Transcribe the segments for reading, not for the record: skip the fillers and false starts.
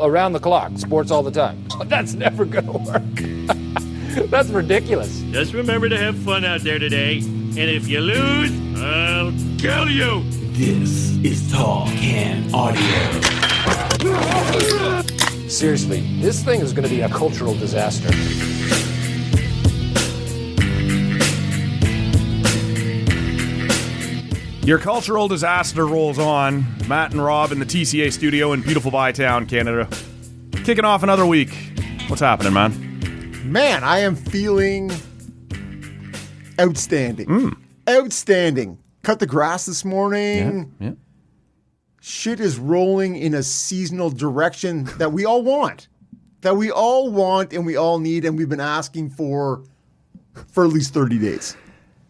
around the clock, sports all the time. That's never going to work. That's ridiculous. Just remember to have fun out there today. And if you lose, I'll kill you. This is Tall Can Audio. Seriously, this thing is going to be a cultural disaster. Your cultural disaster rolls on. Matt and Rob in the TCA studio in beautiful Bytown, Canada. Kicking off another week. What's happening, man? Man, I am feeling outstanding. Outstanding. Cut the grass this morning. Yeah. Shit is rolling in a seasonal direction that we all want. That we all want and we all need, and we've been asking for at least 30 days.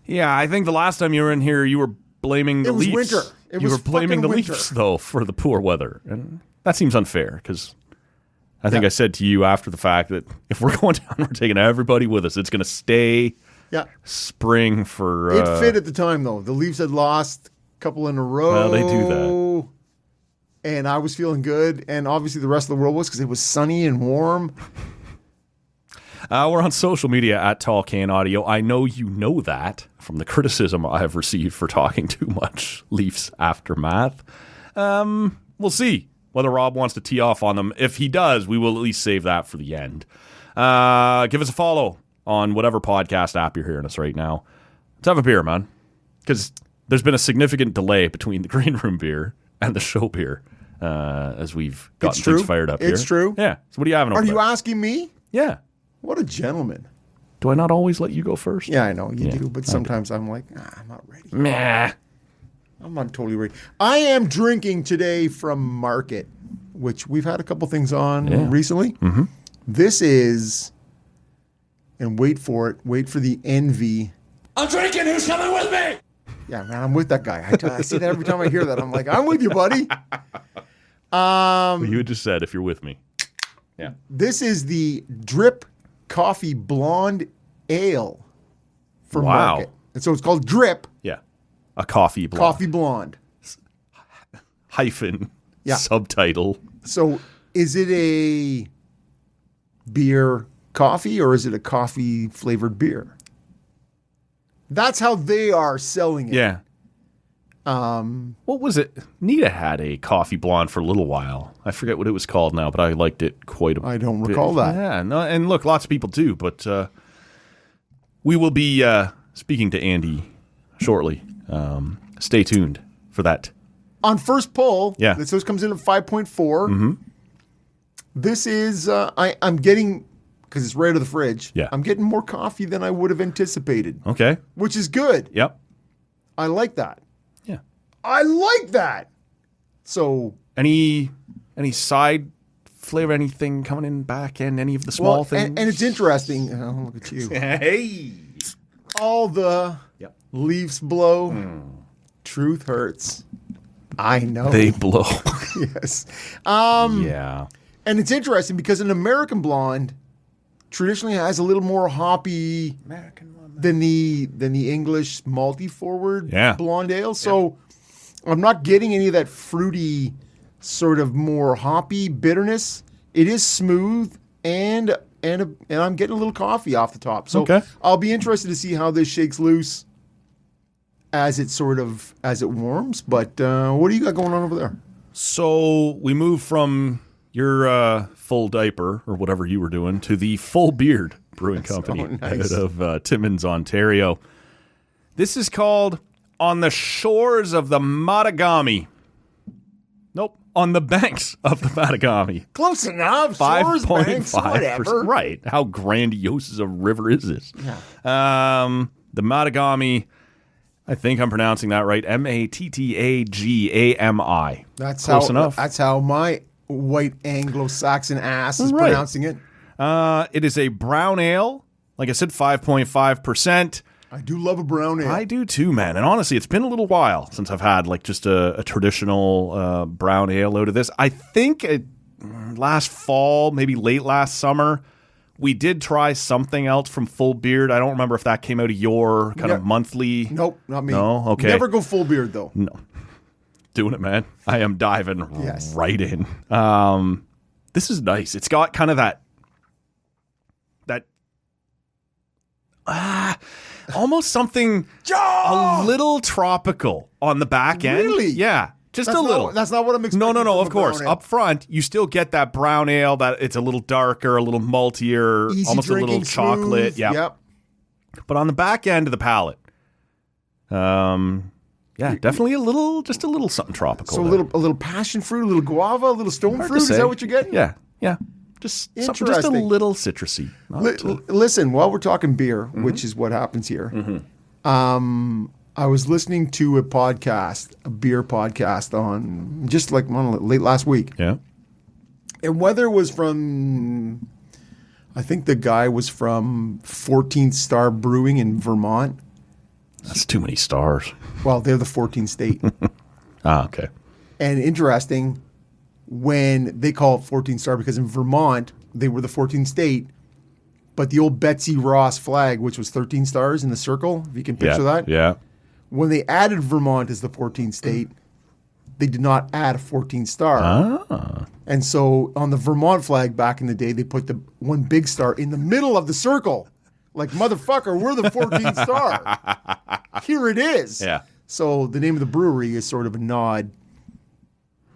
Yeah, I think the last time you were in here, you were blaming the Leafs. It was winter. You were blaming the winter. Leafs, though, for the poor weather. And that seems unfair, because I think I said to you after the fact that if we're going down, we're taking everybody with us. It's going to stay spring for... It fit at the time, though. The Leafs had lost a couple in a row. Well, they do that. And I was feeling good. And obviously the rest of the world was, because it was sunny and warm. We're on social media at Tall Can Audio. I know you know that from the criticism I have received for talking too much Leafs aftermath. We'll see whether Rob wants to tee off on them. If he does, we will at least save that for the end. Give us a follow on whatever podcast app you're hearing us right now. Let's have a beer, man. Because there's been a significant delay between the green room beer and the show beer as we've gotten things fired up here. It's true. Yeah. So what are you having over there? Are you asking me? Yeah. What a gentleman. Do I not always let you go first? Yeah, I know you do, but sometimes I'm like, I'm not ready. Meh. I'm not totally ready. I am drinking today from Market, which we've had a couple things on recently. Mm-hmm. This is, and wait for it, wait for the Envy. I'm drinking. Who's coming with me? Yeah, man, I'm with that guy. I say that every time I hear that. I'm like, I'm with you, buddy. You had just said if you're with me. Yeah. This is the Drip Coffee Blonde Ale from Market. And so it's called Drip. Yeah. A coffee blonde. Coffee Blonde. Hyphen. Yeah. Subtitle. So is it a beer coffee or is it a coffee flavored beer? That's how they are selling it. Yeah. What was it? Nita had a coffee blonde for a little while. I forget what it was called now, but I liked it quite a bit. I don't recall that. Yeah, no, and look, lots of people do, but we will be speaking to Andy shortly. Stay tuned for that. On first pull, yeah. This comes in at 5.4. Mm-hmm. This is, I'm getting, because it's right out of the fridge, I'm getting more coffee than I would have anticipated. Okay. Which is good. Yep. I like that. Yeah. I like that. So. Any side flavor, anything coming in back end, any of the small things? And it's interesting. Oh, look at you. Hey. All the Leafs blow. Truth hurts. I know. They blow. Yes. Yeah. And it's interesting because an American blonde traditionally has a little more hoppy than the English malty forward blonde ale. So I'm not getting any of that fruity sort of more hoppy bitterness. It is smooth and I'm getting a little coffee off the top. So I'll be interested to see how this shakes loose as it warms. But what do you got going on over there? So we move from your full diaper or whatever you were doing to the Full Beard Brewing Company out of Timmins, Ontario. This is called On the Shores of the Mattagami. Nope. On the banks of the Mattagami. Close enough. Shores, banks, whatever. Right. How grandiose a river is this? Yeah. The Mattagami, I think I'm pronouncing that right. Mattagami. That's close enough. That's how my white Anglo-Saxon ass is pronouncing it. It is a brown ale. Like I said, 5.5%. I do love a brown ale. I do too, man. And honestly, it's been a little while since I've had like just a traditional brown ale out of this. I think last fall, maybe late last summer, we did try something else from Full Beard. I don't remember if that came out of your kind of monthly. Nope, not me. No? Okay. Never go Full Beard, though. No. Doing it, man. I am diving right in. This is nice. It's got kind of that almost something a little tropical on the back end. Really? Yeah. Just a little. That's not what I'm expecting. No, of course. Up front, you still get that brown ale that it's a little darker, a little maltier, Easy almost a little drinking, chocolate. smooth. Yeah. Yep. But on the back end of the palate, definitely a little something tropical. So there. a little passion fruit, a little guava, a a little stone Hard fruit. to Is say. that what you're getting? Yeah. Just something, just a Interesting. little citrusy. Listen, while we're talking beer, which is what happens here, I was listening to a beer podcast on just like late last week. Yeah. And whether it was from, I think the guy was from 14th Star Brewing in Vermont. That's too many stars. Well, they're the 14th state. Okay. And interesting, when they call it 14 Star, because in Vermont, they were the 14th state, but the old Betsy Ross flag, which was 13 stars in the circle, if you can picture that. Yeah. When they added Vermont as the 14th state, they did not add a 14 star. And so on the Vermont flag back in the day, they put the one big star in the middle of the circle. Like, motherfucker, we're the 14th star. Here it is. Yeah. So the name of the brewery is sort of a nod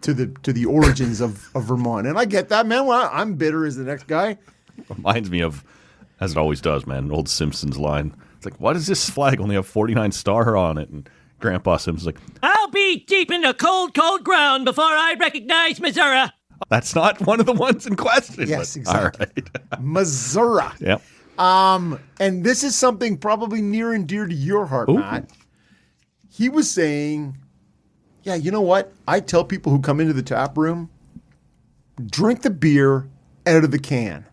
to the origins of Vermont. And I get that, man. Well, I'm bitter as the next guy. Reminds me of, as it always does, man, an old Simpsons line. It's like, why does this flag only have 49 star on it? And Grandpa Simpson's like, I'll be deep in the cold, cold ground before I recognize Missouri. that's not one of the ones in question. Yes, but, exactly. All right. Missouri. Yep. And this is something probably near and dear to your heart, Ooh. Matt. He was saying, yeah, you know what? I tell people who come into the tap room, drink the beer out of the can.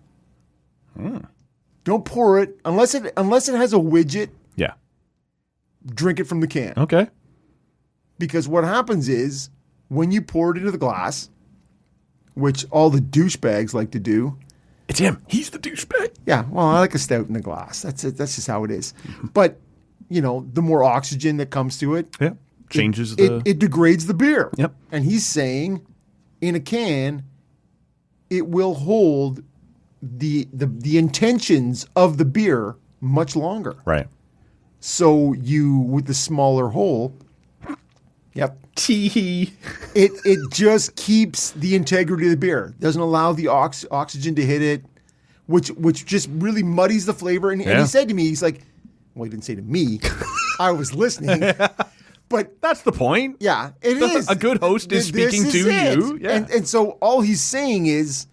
Don't pour it unless it has a widget. Yeah. Drink it from the can. Okay. Because what happens is when you pour it into the glass, which all the douchebags like to do. It's him. He's the douchebag. Yeah, well, I like a stout in the glass. That's it. That's just how it is. But, the more oxygen that comes to it, Yeah. Changes it degrades the beer. Yep. And he's saying in a can, it will hold the intentions of the beer much longer. Right. So with the smaller hole, yep. Tee. It just keeps the integrity of the beer. Doesn't allow the oxygen to hit it, which just really muddies the flavor. And he said to me, he's like, well, he didn't say to me. I was listening. But That's the point. yeah, it is. A good host is This speaking is to it. you. Yeah. And so all he's saying is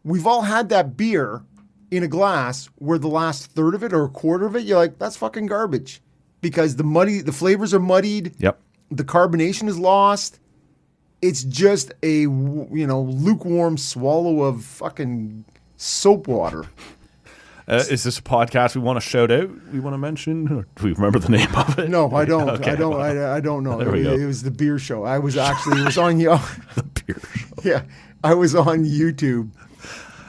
we've all had that beer in a glass where the last third of it or a quarter of it, you're like, that's fucking garbage. Because the flavors are muddied. Yep. The carbonation is lost. It's just a lukewarm swallow of fucking soap water. Is this a podcast we want to shout out? We want to mention? Or do we remember the name of it? No, I don't. Okay, I don't. well, I don't know. there we go. It was the beer show. It was on. The beer show. Yeah, I was on YouTube.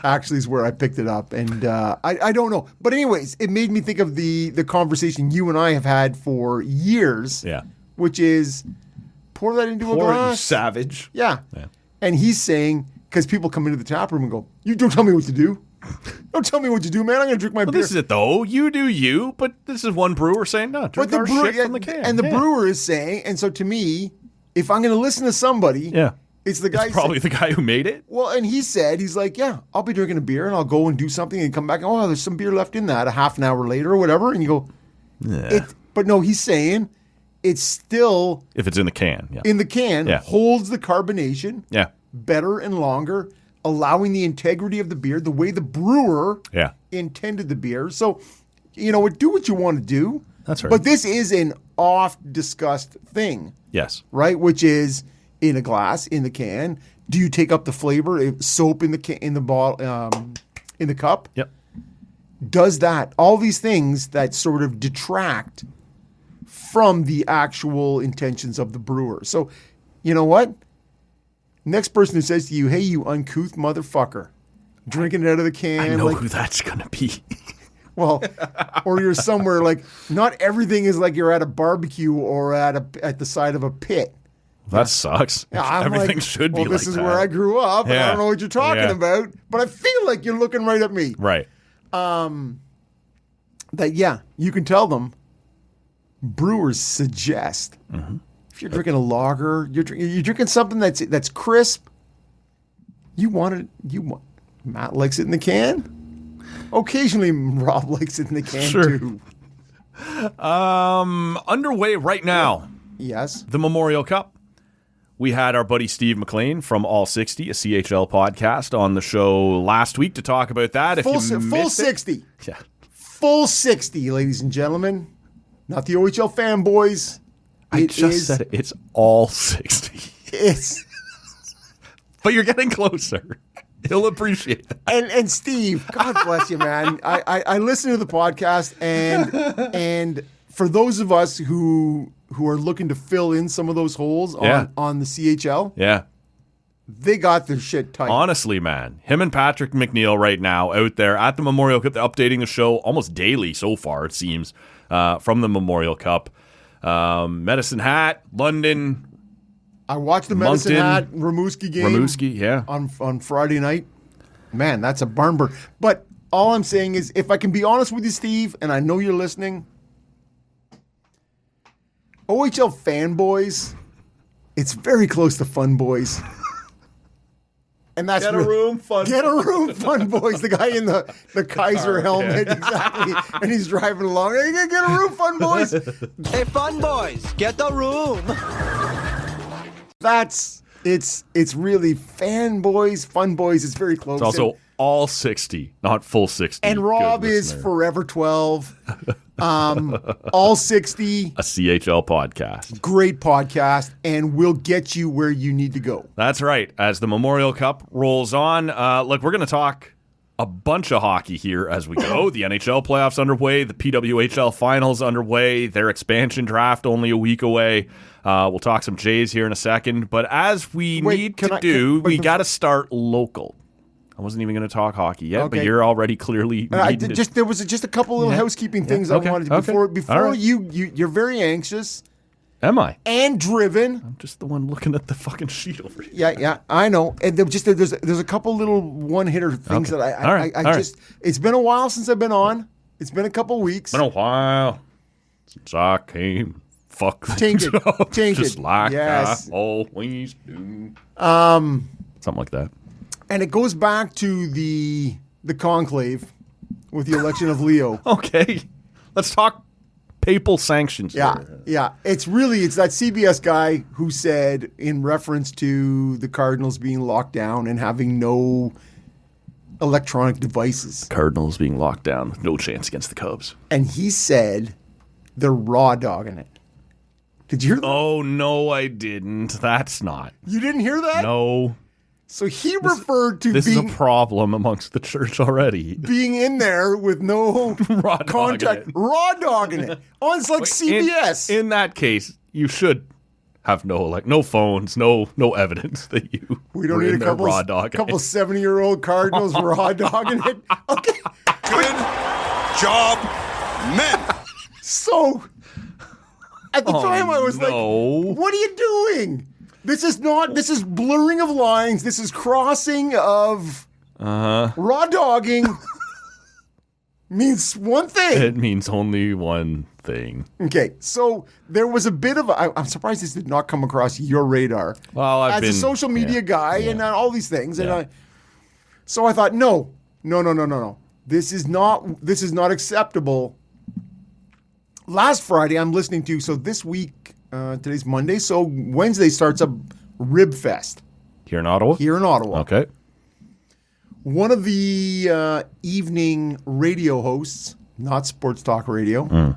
Actually, is where I picked it up, and I don't know. But anyways, it made me think of the conversation you and I have had for years. Yeah. Which is pour that into a Poor glass. savage. Yeah. Yeah. And he's saying, because people come into the tap room and go, you don't tell me what to do. Don't tell me what to do, man. I'm going to drink my Well, beer. this is it, though. You do you, but this is one brewer saying, no, drink our shit from the can. And the brewer is saying, and so to me, if I'm going to listen to somebody, it's the guy. It's probably the guy who made it. Well, and he's like, yeah, I'll be drinking a beer and I'll go and do something and come back. And, oh, there's some beer left in that a half an hour later or whatever. And you go, but no, he's saying it's still If it's in the can, yeah. in the can, holds the carbonation Yeah. better and longer, allowing the integrity of the beer the way the brewer Yeah. intended the beer. So, do what you want to do. That's right. But this is an oft-discussed thing, Yes. right? Which is in a glass, in the can. Do you take up the flavor? Soap in the bottle, in the cup. Yep. Does that? All these things that sort of detract from the actual intentions of the brewer. So, you know what? Next person who says to you, hey, you uncouth motherfucker, drinking it out of the can. I know who that's going to be. Well, or you're somewhere like, not everything is like you're at a barbecue or at the side of a pit. That sucks. Yeah, I'm Everything like, should be well, like this is that. where I grew up, and I Yeah. don't know what you're talking Yeah. about, but I feel like you're looking right at me. Right. That, yeah, you can tell them brewers suggest if you're drinking a lager, you're drinking something that's crisp, Matt likes it in the can. Occasionally, Rob likes it in the can Sure. too. Underway right now, Yes. the Memorial Cup. We had our buddy Steve McLean from All 60, a CHL podcast, on the show last week to talk about that. If you Full missed it- 60. Yeah. Full 60, ladies and gentlemen. Not the OHL fanboys. I just said it. It's all 60. It's But you're getting closer. He'll appreciate that. and Steve, God bless you, man. I listen to the podcast, and for those of us who are looking to fill in some of those holes Yeah. on the CHL, Yeah. they got their shit tight. Honestly, man, him and Patrick McNeil right now out there at the Memorial Cup, they're updating the show almost daily so far, it seems, from the Memorial Cup. Medicine Hat, London, I watched the Medicine Moncton, Hat Rimouski game Rimouski, yeah. on Friday night. Man, that's a barn burn. But all I'm saying is, if I can be honest with you, Steve, and I know you're listening, OHL fanboys, it's very close to fun boys. And that's Get a room, fun. Get a room, fun boys. The guy in the Kaiser helmet, exactly, and he's driving along. Hey, get a room, fun boys. Hey, fun boys, get the room. It's really fanboys, fun boys. It's very close. It's also all 60, not full 60. and Rob Good is listener. forever 12. All 60. A CHL podcast. Great podcast, and we'll get you where you need to go. That's right. As the Memorial Cup rolls on, look, we're going to talk a bunch of hockey here as we go. The NHL playoffs underway, the PWHL finals underway, their expansion draft only a week away. We'll talk some Jays here in a second. But as we Wait, we got to start local. I wasn't even going to talk hockey yet, but Okay. you're already clearly needing to- there was just a couple little housekeeping things Okay, I wanted to okay. before All right. you're very anxious Am I? and driven. I'm just the one looking at the fucking sheet over here. Yeah, I know. And there's a couple little one hitter things Okay. that All right, I all right. just. It's been a while since I've been on. It's been a couple weeks. Been a while since I came. Fuck Tainted. things up, Tainted. just like Yes. I always do. Something like that. And it goes back to the conclave with the election of Leo. Okay, let's talk papal sanctions. Yeah, here. yeah. It's that CBS guy who said, in reference to the Cardinals being locked down and having no electronic devices, Cardinals being locked down with no chance against the Cubs. and he said they're raw dogging it. Did you hear that? Oh no, I didn't. That's not. You didn't hear that? No, So he referred to this is a being problem amongst the church already. being in there with no Raw dogging contact, it. raw dogging it. Oh, it's like CBS. In that case, you should have no phones, no evidence that you we don't were need in a there couple raw dogging. 70-year-old Cardinals raw dogging it. Okay. Good job, men. So at the time I was no. like, what are you doing? This is blurring of lines. This is crossing of raw dogging means one thing. It means only one thing. Okay, so there was a bit of I'm surprised this did not come across your radar. Well, I've as been a social media guy and all these things, Yeah. and so I thought, no. This is not acceptable. Last Friday, I'm listening to. So this week, today's Monday. So Wednesday starts up Rib Fest Here in Ottawa? here in Ottawa. Okay. One of the evening radio hosts, not sports talk radio.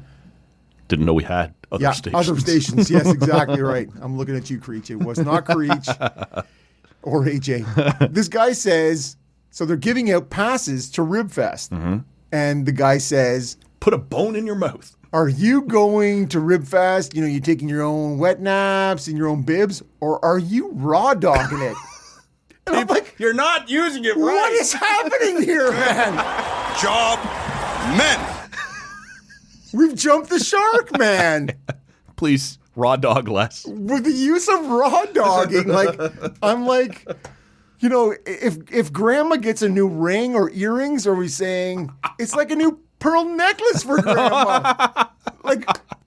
Didn't know we had other stations. Other stations. Yes, exactly right. I'm looking at you, Creech. It was not Creech or AJ. This guy says, so they're giving out passes to Rib Fest. And the guy says, Put a bone in your mouth. are you going to Rib Fest? You know, you taking your own wet naps and your own bibs, or are you raw dogging it? And I'm like, You're not using it what is happening here, man? Job, men. We've jumped the shark, man. Please Raw dog less. With the use of raw dogging, I'm like, if grandma gets a new ring or earrings, are we saying it's like a new pearl necklace for grandma?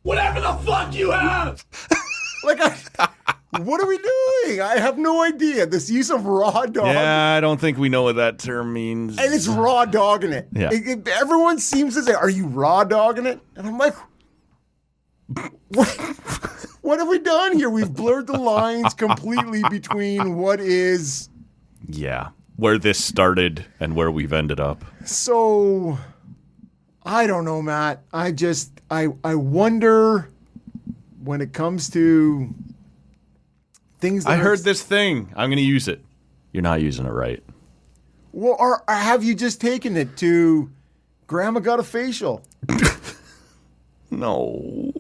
Whatever the fuck you have! What are we doing? I have no idea. This use of raw dog. Yeah, I don't think we know what that term means. And it's raw dogging it. Yeah. Everyone seems to say, are you raw dogging it? And I'm like, what have we done here? We've blurred the lines completely between what is... Yeah, where this started and where we've ended up. So, I don't know, Matt. I wonder when it comes to... things that I heard this thing. I'm going to use it. You're not using it right. Well, or have you just taken it to grandma got a facial? No.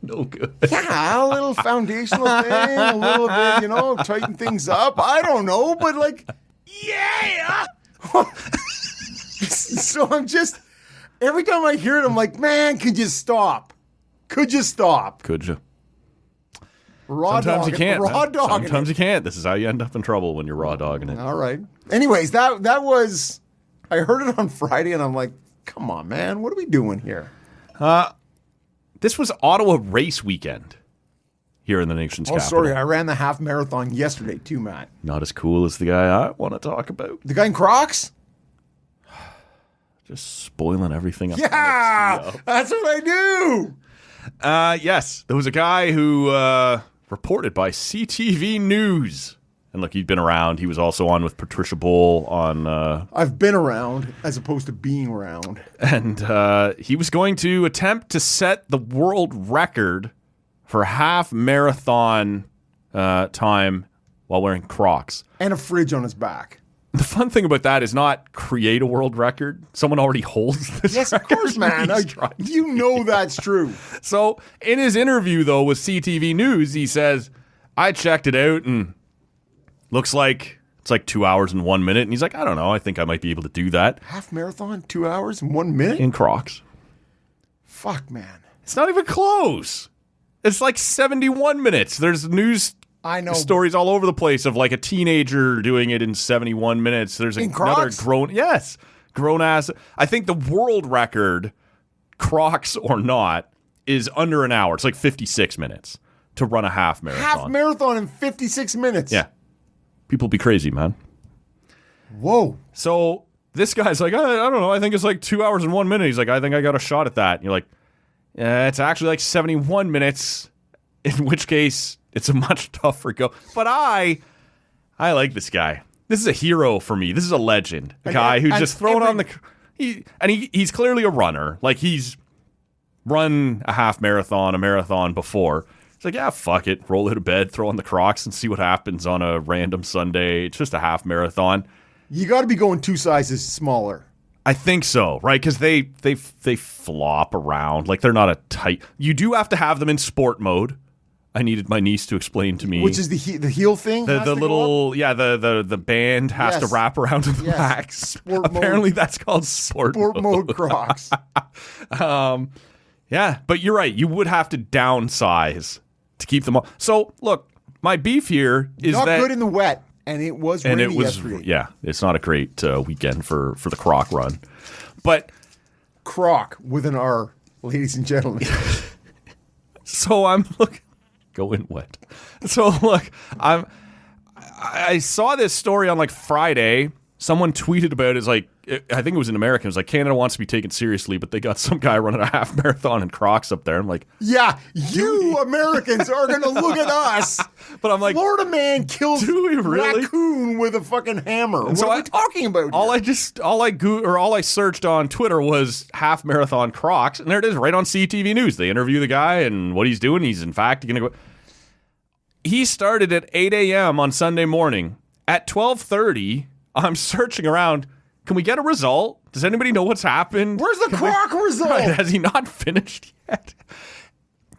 No good. Yeah, a little foundational thing, a little bit, tighten things up. I don't know, but yeah. So I'm just, every time I hear it, I'm like, man, could you stop? Could you stop? Could you? Sometimes you can't. Raw dogging. Sometimes you can't. This is how you end up in trouble when you're raw dogging it. All right. Anyways, that was, I heard it on Friday and I'm like, come on, man, what are we doing here? This was Ottawa race weekend here in the nation's capital. Sorry, I ran the half marathon yesterday too, Matt. Not as cool as the guy I want to talk about. The guy in Crocs? Just spoiling everything up. Yeah, that's what I do. Yes, there was a guy who reported by CTV News. And look, he'd been around. He was also on with Patricia Bull on... I've been around as opposed to being around. And he was going to attempt to set the world record for half marathon time while wearing Crocs. And a fridge on his back. The fun thing about that is not create a world record. Someone already holds this Yes, record. of course, man. You know that's true. So in his interview, though, with CTV News, he says, I checked it out and looks like it's like 2 hours and 1 minute. And he's like, I don't know. I think I might be able to do that. Half marathon, 2 hours and 1 minute? In Crocs. Fuck, man. It's not even close. It's like 71 minutes. There's news stories all over the place of like a teenager doing it in 71 minutes. There's another grown ass. I think the world record, Crocs or not, is under an hour. It's like 56 minutes to run a half marathon. Half marathon in 56 minutes. Yeah. People be crazy, man. Whoa. So this guy's like, I don't know. I think it's like 2 hours and 1 minute. He's like, I think I got a shot at that. And you're like, it's actually like 71 minutes, in which case it's a much tougher go. But I like this guy. This is a hero for me. This is a legend. A guy who's just throwing on the... He's clearly a runner. Like, he's run a half marathon, a marathon before. It's like, yeah, fuck it. Roll out of bed, throw on the Crocs, and see what happens on a random Sunday. It's just a half marathon. You got to be going 2 sizes smaller. I think so, right? Because they flop around. Like, they're not a tight... You do have to have them in sport mode. I needed my niece to explain to me. Which is the heel thing? The little... Yeah, the band has to wrap around in the back. Sport Apparently mode. that's called sport mode Crocs. Yeah, but you're right. You would have to downsize to keep them all. So, look, my beef here is not that... good in the wet. And it was rainy yesterday. Yeah, it's not a great weekend for the Croc run. But... Croc with an R, ladies and gentlemen. So I'm looking... Going wet. So, look, I saw this story on, like, Friday. Someone tweeted about it. It's like, I think it was in America. It was like, Canada wants to be taken seriously, but they got some guy running a half marathon in Crocs up there. I'm like... Yeah, you Americans are going to look at us. But I'm like... Florida man kills really? raccoon with a fucking hammer. What are we talking about here? All I searched on Twitter was half marathon Crocs, and there it is right on CTV News. They interview the guy and what he's doing. He's, in fact, going to go... He started at 8 a.m. on Sunday morning. At 12:30, I'm searching around... Can we get a result? Does anybody know what's happened? Where's the Croc result? Right, has he not finished yet?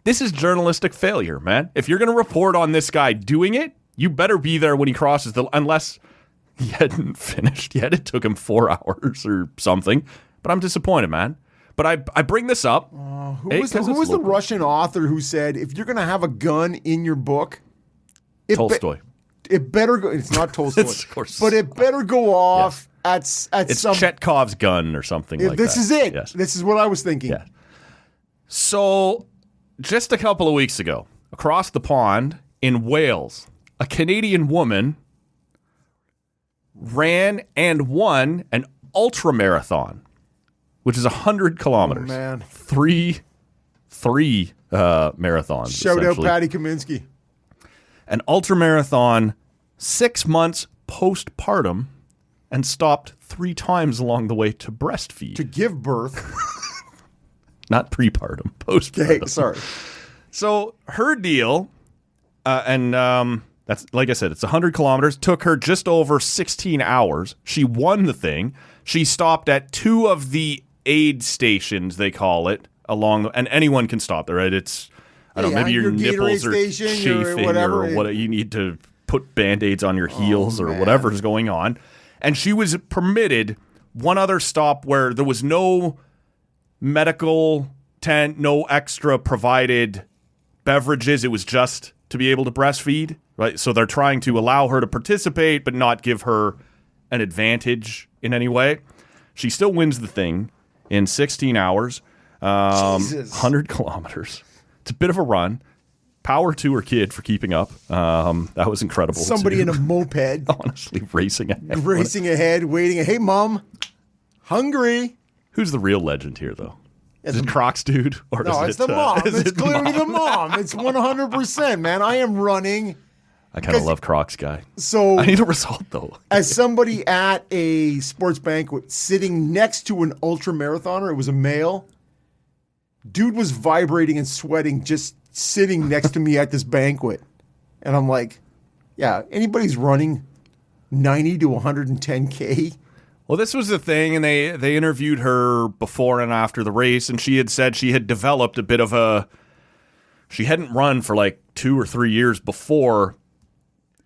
This is journalistic failure, man. If you're going to report on this guy doing it, you better be there when he crosses unless he hadn't finished yet. It took him 4 hours or something. But I'm disappointed, man. But I bring this up. Who was the Russian author who said, if you're going to have a gun in your book, Tolstoy. It better go. It's not Tolstoy, of course. but it better go off at it's some. Chekhov's gun or something like this that. Is it. Yes. This is what I was thinking. Yeah. So, just a couple of weeks ago, across the pond in Wales, a Canadian woman ran and won an ultra marathon, which is 100 kilometers. Oh, man. Three marathons. Shout out Patty Kaminsky. An ultra marathon 6 months postpartum and stopped 3 times along the way to breastfeed. To give birth. Not prepartum, postpartum. Okay, sorry. So her deal, and that's, like I said, it's 100 kilometers, took her just over 16 hours. She won the thing. She stopped at 2 of the aid stations, they call it, and anyone can stop there, right? It's, I don't know, maybe your nipples are chafing or what, you need to put Band-Aids on your heels or whatever's going on. And she was permitted one other stop where there was no medical tent, no extra provided beverages. It was just to be able to breastfeed, right? So they're trying to allow her to participate but not give her an advantage in any way. She still wins the thing in 16 hours, 100 kilometers. It's a bit of a run. Power to her kid for keeping up. That was incredible. Somebody in a moped. Honestly, racing ahead. Racing ahead, waiting. Hey, Mom, hungry. Who's the real legend here, though? Is it Crocs dude? Or no, it's the mom. It's clearly the mom. It's 100%, man. I am running. I kind of love Crocs guy. So I need a result, though. As somebody at a sports banquet sitting next to an ultra marathoner, it was a male. Dude was vibrating and sweating just sitting next to me at this banquet. And I'm like, yeah, anybody's running 90 to 110K. Well, this was the thing, and they interviewed her before and after the race, and she had said she had developed a bit of she hadn't run for like 2 or 3 years before.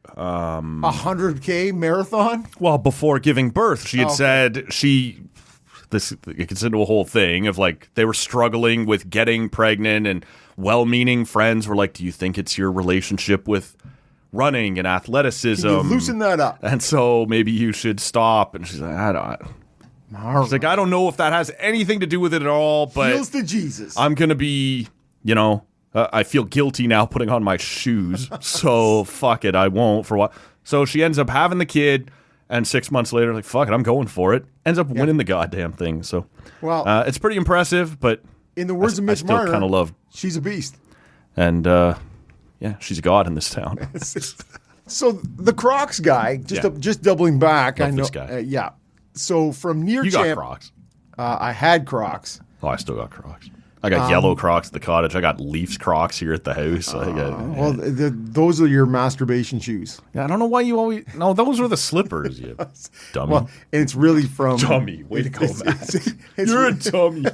100K marathon? Well, before giving birth, she had said it gets into a whole thing of like they were struggling with getting pregnant, and well-meaning friends were like, do you think it's your relationship with running and athleticism? Can you loosen that up? And so maybe you should stop. And she's like, She's like, I don't know if that has anything to do with it at all, but Heels to Jesus. I'm going to be, I feel guilty now putting on my shoes. So fuck it, I won't for what. So she ends up having the kid, and 6 months later, like, fuck it, I'm going for it. Ends up winning the goddamn thing. So it's pretty impressive, but in the words of Mitch Marner, kind of love. She's a beast. And she's a god in this town. So the Crocs guy, just doubling back, Love I know. this guy. So from near You got Crocs. I had Crocs. Oh, I still got Crocs. I got yellow Crocs at the cottage. I got Leafs Crocs here at the house. Those are your masturbation shoes. I don't know why you always. No, those were the slippers, you dummy. Well, and it's really from dummy. Way to go, Matt. You're a dummy.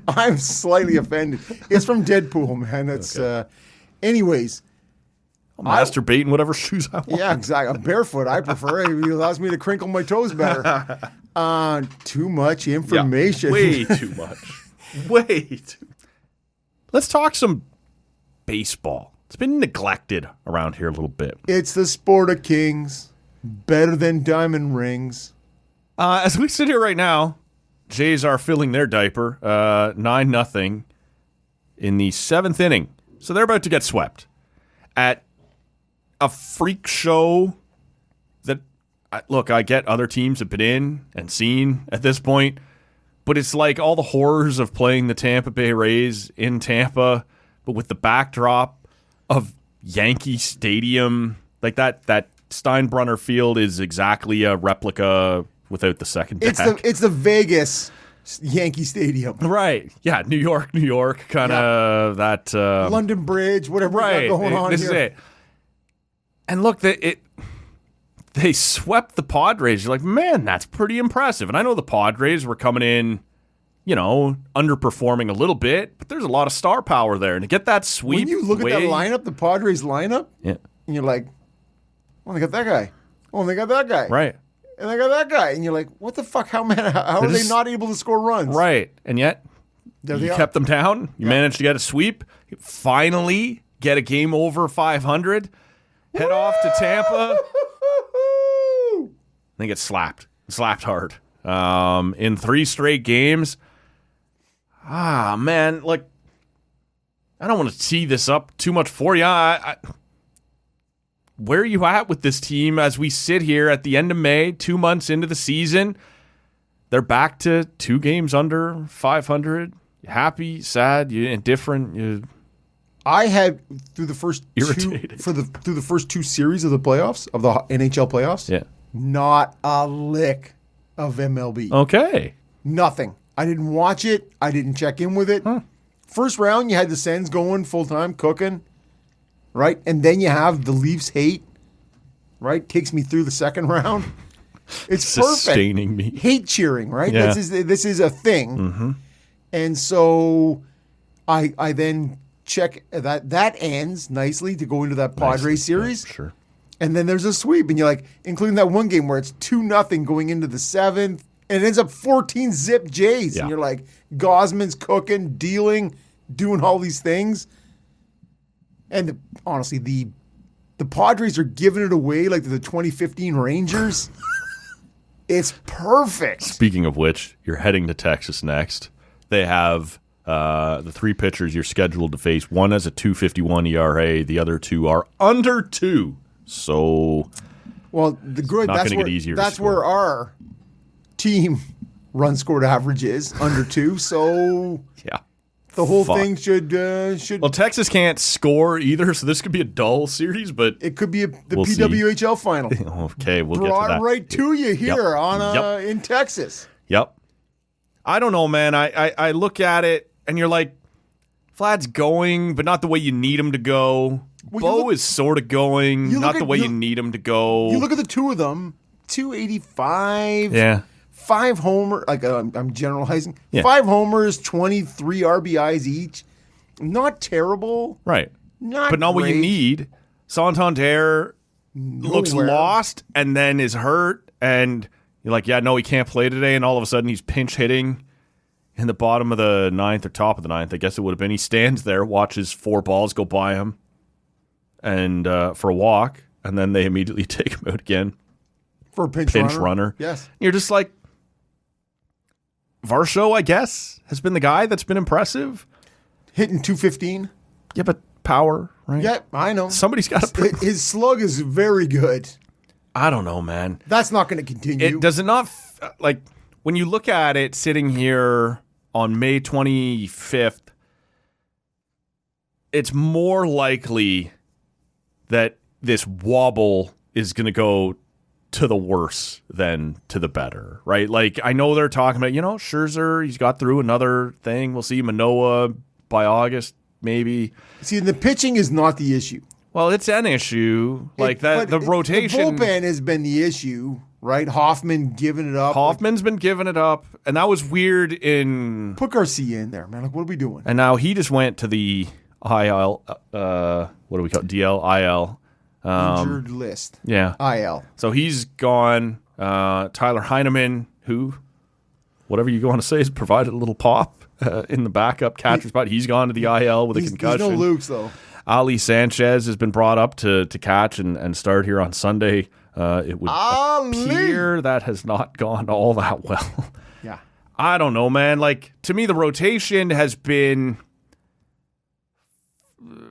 I'm slightly offended. It's from Deadpool, man. It's anyways. I'll masturbate in whatever shoes I want. Yeah, exactly. I'm barefoot. I prefer it. It allows me to crinkle my toes better. Too much information. Yeah, way too much. Way too. Let's talk some baseball. It's been neglected around here a little bit. It's the sport of kings. Better than diamond rings. As we sit here right now, Jays are filling their diaper 9-0 in the 7th inning. So they're about to get swept at a freak show that, look, I get other teams have been in and seen at this point, but it's like all the horrors of playing the Tampa Bay Rays in Tampa, but with the backdrop of Yankee Stadium. Like that Steinbrenner Field is exactly a replica without the second deck. It's the Vegas Yankee Stadium. Right. Yeah, New York, kind of that. London Bridge, whatever we got going on this here. Is it. And look, they swept the Padres. You're like, man, that's pretty impressive. And I know the Padres were coming in, underperforming a little bit, but there's a lot of star power there. And to get that sweep, when you look at that lineup, the Padres lineup, and you're like, oh, they got that guy. Oh, they got that guy. Right. And they got that guy. And you're like, what the fuck? How are they not able to score runs? Right. And yet, There you they are. kept them down. You managed to get a sweep. You finally get a game over 500. Head off to Tampa. They get slapped hard in 3 straight games. Man, like, I don't want to tee this up too much for you. Where are you at with this team as we sit here at the end of May, 2 months into the season? They're back to 2 games under 500. You happy, sad, you indifferent? I had through the first irritated through the first 2 series of the playoffs of the NHL playoffs. Yeah, not a lick of MLB. Okay, nothing. I didn't watch it. I didn't check in with it. First round, you had the Sens going full time, cooking, right? And then you have the Leafs hate, right? Takes me through the second round. It's perfect. Sustaining me. Hate cheering, right? Yeah. This is a thing. Mm-hmm. And so I then check that ends nicely to go into that Padres series. Yeah, sure. And then there's a sweep, and you're like, including that one game where it's 2-0 going into the 7th, and it ends up 14-zip Jays. Yeah. And you're like, Gosman's cooking, dealing, doing all these things. And honestly, the Padres are giving it away like the 2015 Rangers. It's perfect. Speaking of which, you're heading to Texas next. They have the 3 pitchers you're scheduled to face. One has a 2.51 ERA. The other 2 are under 2. So, well, the good not that's gonna where get easier to that's score. where our team run scored average is under 2. So yeah, the whole Fuck. thing should. Well, Texas can't score either, so this could be a dull series. But it could be the we'll PWHL final. Okay, we'll get to Brought that. right to you here Yep. in Texas. Yep. I don't know, man. I look at it and you're like, Vlad's going, but not the way you need him to go. Well, Bo is sort of going, not the way you need him to go. You look at the two of them, 285. Yeah. 5 homer. Like I'm generalizing. Yeah. 5 homers, 23 RBIs each. Not terrible. Right. Not but not what you great. need. Santander looks Nowhere. lost and then is hurt, and you're like, yeah, no, he can't play today, and all of a sudden he's pinch hitting in the bottom of the 9th or top of the 9th, I guess it would have been. He stands there, watches 4 balls go by him and for a walk, and then they immediately take him out again. For a pinch runner. Yes. You're just like, Varsho, I guess, has been the guy that's been impressive. Hitting 215. Yeah, but power, right? Yeah, I know. Somebody's got to. His slug is very good. I don't know, man. That's not going to continue. Does it not, like, when you look at it sitting here on May 25th, it's more likely that this wobble is going to go to the worse than to the better, right? Like, I know they're talking about, Scherzer, he's got through another thing. We'll see Manoah by August, maybe. See, the pitching is not the issue. Well, it's an issue. The rotation. The bullpen has been the issue, right? Hoffman giving it up. Hoffman's been giving it up, and that was weird in... Put Garcia in there, man. Like, what are we doing? And now he just went to the IL, what do we call it? DL, IL. Injured list. Yeah. IL. So he's gone. Tyler Heineman, who, whatever you want to say, has provided a little pop in the backup catcher spot. He's gone to the IL with a concussion. There's no Lukes, though. Ali Sanchez has been brought up to catch and start here on Sunday. It would appear that has not gone all that well. Yeah. I don't know, man. Like, to me, the rotation has been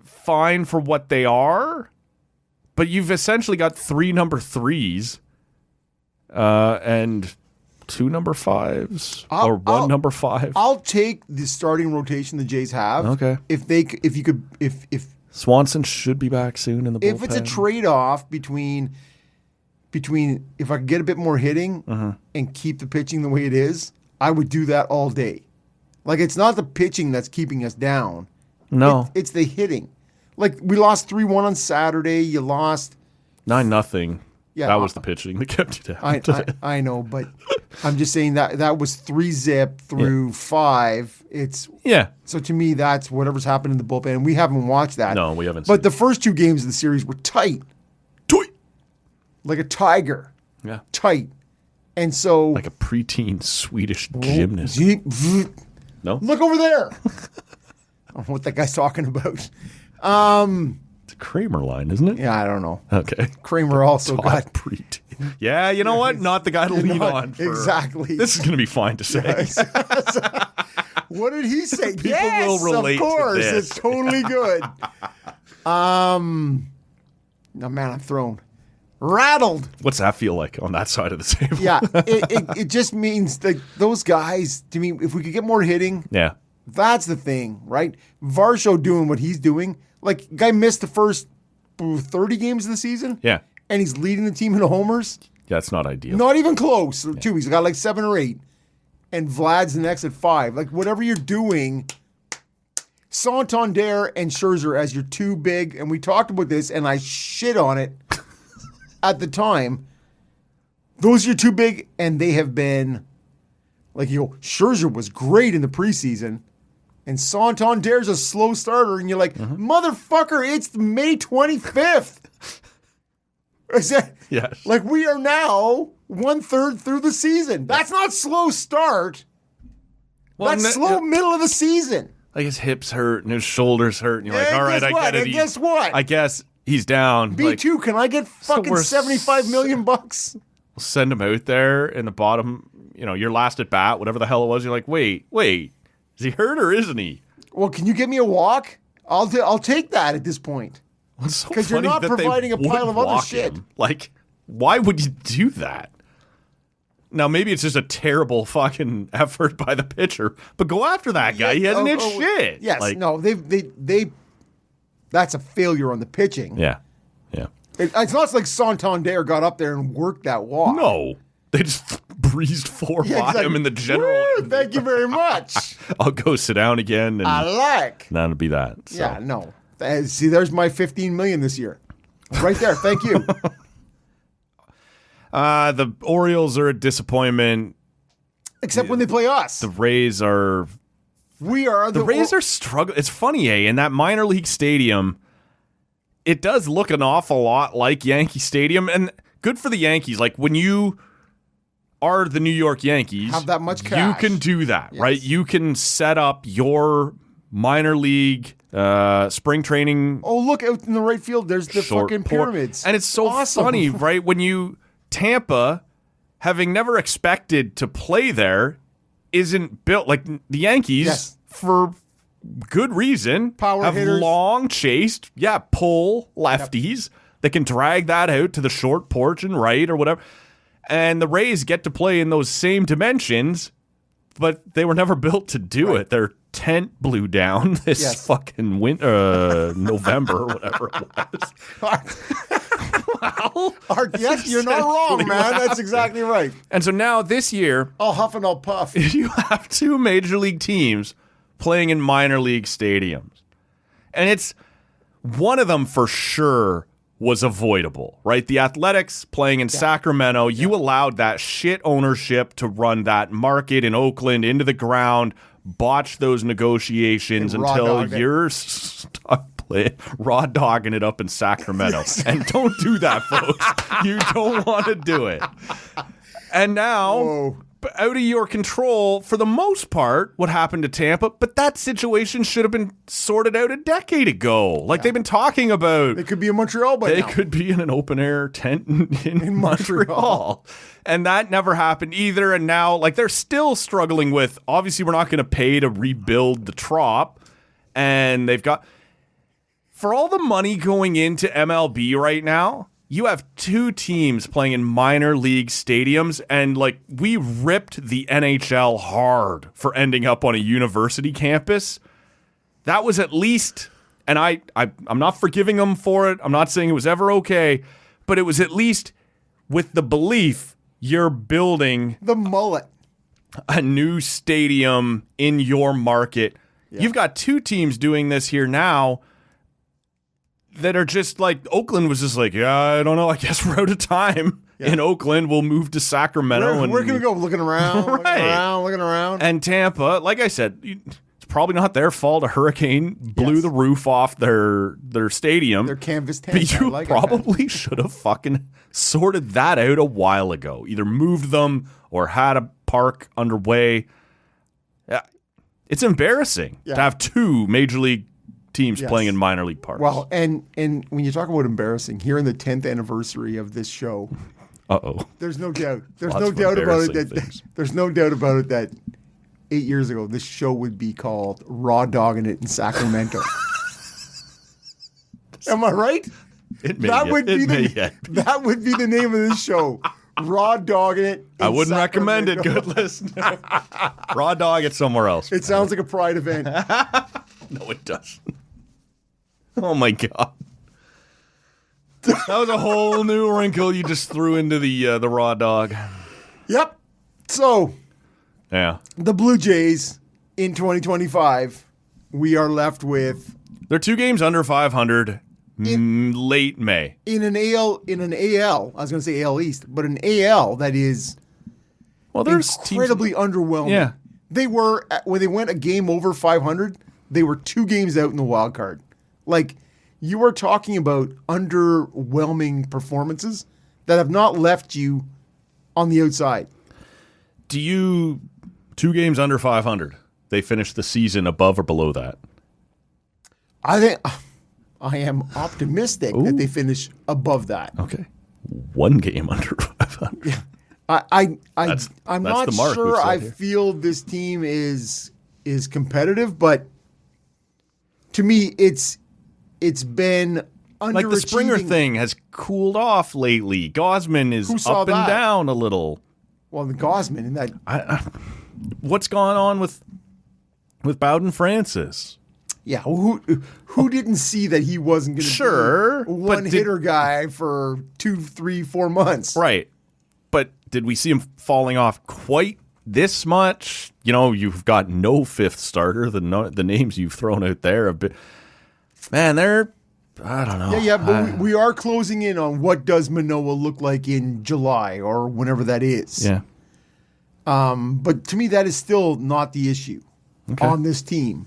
fine for what they are, but you've essentially got 3 number 3s and 2 number 5s or 1 number 5. I'll take the starting rotation the Jays have. Okay. If Swanson should be back soon in the bullpen. If it's a trade-off between if I could get a bit more hitting and keep the pitching the way it is, I would do that all day. Like, it's not the pitching that's keeping us down. No. It's the hitting. Like, we lost 3-1 on Saturday. You lost 9-0. Yeah, that was the pitching that kept you down. I know, but I'm just saying that was 3-zip through 5. So to me, that's whatever's happened in the bullpen. And we haven't watched that. No, we haven't. But the first 2 games of the series were tight. Like a tiger. Yeah. Tight. And so... Like a preteen Swedish gymnast. No? Look over there. I don't know what that guy's talking about. It's a Kramer line, isn't it? Yeah, I don't know. Okay. Kramer also got... Yeah, you know what? Not the guy to lean on. Exactly. This is going to be fine to say. Yes. What did he say? People yes, will relate of course. to this. It's totally good. No, man, I'm thrown. Rattled. What's that feel like on that side of the table? Yeah, it just means that those guys, to me, if we could get more hitting, Yeah. that's the thing, right? Varsho doing what he's doing. Like, guy missed the first 30 games of the season. Yeah. And he's leading the team in homers. Yeah, it's not ideal. Not even close, too. He's got like 7 or 8. And Vlad's the next at 5. Like, whatever you're doing, Santander and Scherzer as your two big, and we talked about this, and I shit on it at the time. Those are your two big, and they have been, like, Scherzer was great in the preseason, and Santander's a slow starter, and you're like, motherfucker, it's May 25th. Yes. Like, we are now 1/3 through the season. That's not slow start. That's slow middle of the season. Like, his hips hurt and his shoulders hurt, and you're like, And all right, guess I what? get it. And guess what? I guess he's down. B2, can I get fucking we're $75 million bucks? We'll send him out there in the bottom, your last at bat, whatever the hell it was. You're like, wait, is he hurt or isn't he? Well, can you give me a walk? I'll take that at this point. Because you're not providing a pile of other shit. Like, why would you do that? Now, maybe it's just a terrible fucking effort by the pitcher, but go after that guy. He hasn't hit shit. Yes, like, no, they that's a failure on the pitching. Yeah. It's not like Santander got up there and worked that walk. No. They just breezed 4 by him in the general. Woo, thank you very much. I'll go sit down again. And I like. that'll be that. So. Yeah, no. See, there's my $15 million this year. Right there. Thank you. The Orioles are a disappointment. Except when they play us. The Rays are... We are the Rays are struggling. It's funny, in that minor league stadium, it does look an awful lot like Yankee Stadium, and good for the Yankees. Like, when you are the New York Yankees, have that much cash. You can do that, right? You can set up your minor league spring training. Oh, look out in the right field. There's the fucking pyramids. And it's so awesome. funny, right? When Tampa, having never expected to play there, isn't built like the Yankees for good reason. Power have hitters. Long chased, pull lefties that can drag that out to the short porch and right or whatever. And the Rays get to play in those same dimensions, but they were never built to do it. Their tent blew down this fucking November or whatever it was. Wow. Yes, you're not wrong, man. That's exactly right. And so now this year, I'll huff and I'll puff. You have 2 major league teams playing in minor league stadiums. And it's one of them for sure was avoidable, right? The Athletics playing in Sacramento, you allowed that shit ownership to run that market in Oakland into the ground, botch those negotiations until you're stuck playing, raw dogging it up in Sacramento. And don't do that, folks. You don't want to do it. And now, out of your control, for the most part, what happened to Tampa, but that situation should have been sorted out a decade ago. Like, they've been talking about... They could be in Montreal by now. They could be in an open-air tent in Montreal. And that never happened either. And now, like, they're still struggling with, obviously, we're not going to pay to rebuild the Trop. And they've got... For all the money going into MLB right now, you have 2 teams playing in minor league stadiums, and like we ripped the NHL hard for ending up on a university campus. That was at least, and I'm not forgiving them for it. I'm not saying it was ever okay, but it was at least with the belief you're building the mullet, a new stadium in your market. Yeah. You've got 2 teams doing this here now that are just like, Oakland was just like, I don't know, I guess we're out of time in Oakland. We'll move to Sacramento. We're going to go looking around, looking around. And Tampa, like I said, it's probably not their fault. A hurricane blew the roof off their stadium. Their canvas tent. But you probably should have fucking sorted that out a while ago. Either moved them or had a park underway. It's embarrassing to have two major league teams playing in minor league parks. Well, and when you talk about embarrassing, here in the 10th anniversary of this show, there's no doubt. There's no doubt about it that there's no doubt about it that 8 years ago this show would be called Raw Dogging It in Sacramento. Am I right? That would be the name of this show. Raw Dogging It. I wouldn't recommend it, good listener. Raw dog it somewhere else. It sounds like a pride event. No, it doesn't. Oh my God. That was a whole new wrinkle you just threw into the raw dog. Yep. So, yeah, the Blue Jays in 2025, we are left with. They're 2 games under 500. Late May. In an AL, I was going to say AL East, but an AL that is there's incredibly underwhelming. Yeah. They were, when they went a game over 500, they were 2 games out in the wild card. Like, you are talking about underwhelming performances that have not left you on the outside. 2 games under 500, they finished the season above or below that? I am optimistic that they finish above that. Okay. 1 game under 500. Yeah. I'm not sure I feel this team is competitive, but to me it's been underachieving. Like the Springer thing has cooled off lately. Gosman is up and down a little. Well, the Gosman in that. What's going on with Bowden Francis? Yeah, who didn't see that he wasn't going to be a one-hitter guy for 2, 3, 4 months? Right. But did we see him falling off quite this much? You know, you've got no 5th starter. The names you've thrown out there a bit. Man, I don't know. Yeah, but we are closing in on what does Manoah look like in July or whenever that is. Yeah. But to me, that is still not the issue on this team.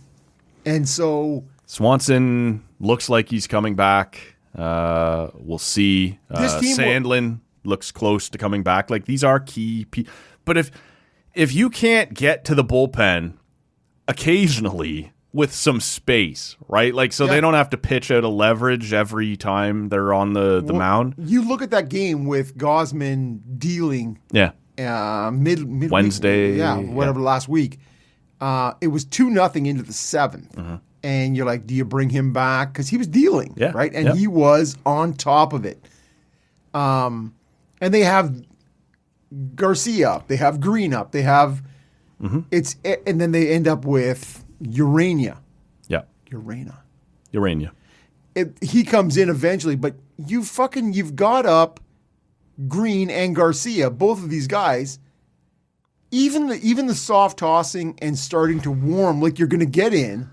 And so Swanson looks like he's coming back. We'll see. This team Sandlin looks close to coming back. Like, these are key. But if you can't get to the bullpen occasionally with some space, right? Like, so they don't have to pitch out a leverage every time they're on the mound. You look at that game with Gosman dealing. Yeah. Mid Wednesday. Whatever, last week. It was 2-0 into the 7th. And you're like, do you bring him back? Because he was dealing, right? And he was on top of it. And they have Garcia up. They have Green up. They have and then they end up with Urania. Yeah. Urania. He comes in eventually, but you've got up Green and Garcia, both of these guys. Even the soft tossing and starting to warm like you're going to get in.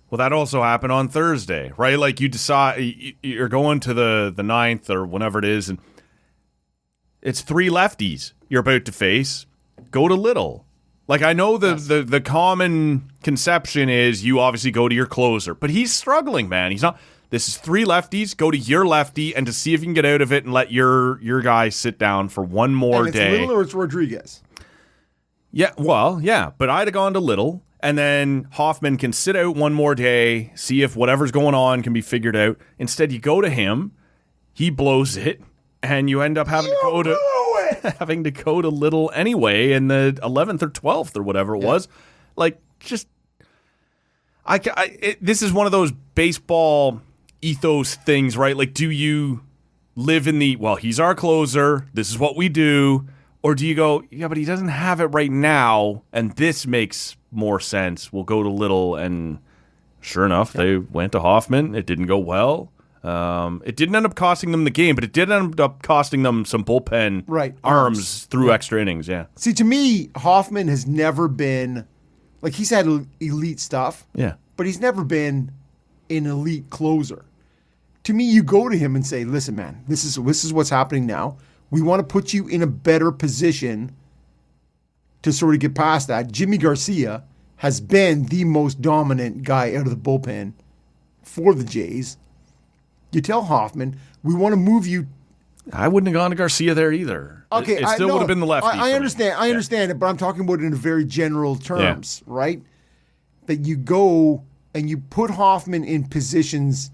Well, that also happened on Thursday, right? Like, you decide you're going to the 9th or whenever it is, and it's 3 lefties you're about to face. Go to Little. Like, I know the common conception is you obviously go to your closer, but he's struggling, man. He's not. This is 3 lefties. Go to your lefty and to see if you can get out of it and let your guy sit down for one more day. It's Little or it's Rodriguez. Yeah, well, yeah, but I'd have gone to Little, and then Hoffman can sit out one more day, see if whatever's going on can be figured out. Instead, you go to him, he blows it, and you end up having to go to Little anyway in the 11th or 12th or whatever it was. Like, just this is one of those baseball ethos things, right? Like, do you live in he's our closer, this is what we do? Or do you go, yeah, but he doesn't have it right now, and this makes more sense. We'll go to Little, and sure enough, they went to Hoffman. It didn't go well. It didn't end up costing them the game, but it did end up costing them some bullpen arms through extra innings, yeah. See, to me, Hoffman has never been, like, he's had elite stuff, but he's never been an elite closer. To me, you go to him and say, listen, man, this is what's happening now. We want to put you in a better position to sort of get past that. Jimmy Garcia has been the most dominant guy out of the bullpen for the Jays. You tell Hoffman, we want to move you. I wouldn't have gone to Garcia there either. Okay, it still would have been the lefty. I understand. I understand it, but I'm talking about it in very general terms, right? that you go and you put Hoffman in positions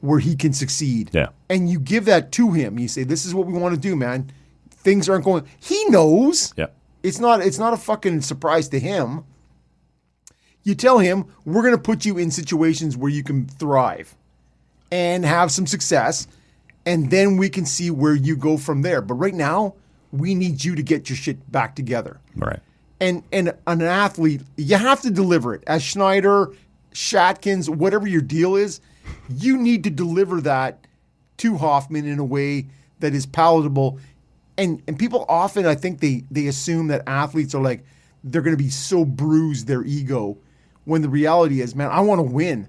where he can succeed. Yeah. And you give that to him. You say, this is what we want to do, man. Things aren't going. He knows. Yeah. It's not a fucking surprise to him. You tell him, we're going to put you in situations where you can thrive and have some success, and then we can see where you go from there. But right now, we need you to get your shit back together. Right. And an athlete, you have to deliver it. As Schneider, Shatkins, whatever your deal is, you need to deliver that to Hoffman in a way that is palatable. And people often, I think they assume that athletes are like, they're going to be so bruised, their ego, when the reality is, man, I want to win.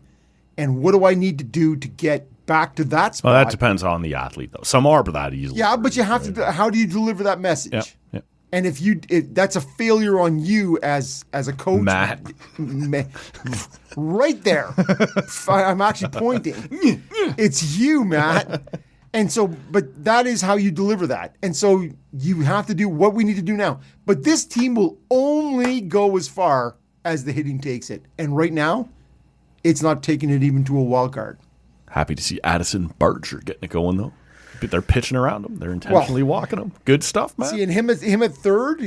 And what do I need to do to get back to that spot? Well, that depends on the athlete, though. Some are that easily. Yeah, but you have to. How do you deliver that message? Yeah. Yeah. And if that's a failure on you as a coach, Matt, right there. I'm actually pointing. It's you, Matt. And so, but that is how you deliver that. And so you have to do what we need to do now. But this team will only go as far as the hitting takes it. And right now, it's not taking it even to a wild card. Happy to see Addison Barger getting it going, though. But they're pitching around him. They're intentionally walking him. Good stuff, man. See, and him at third,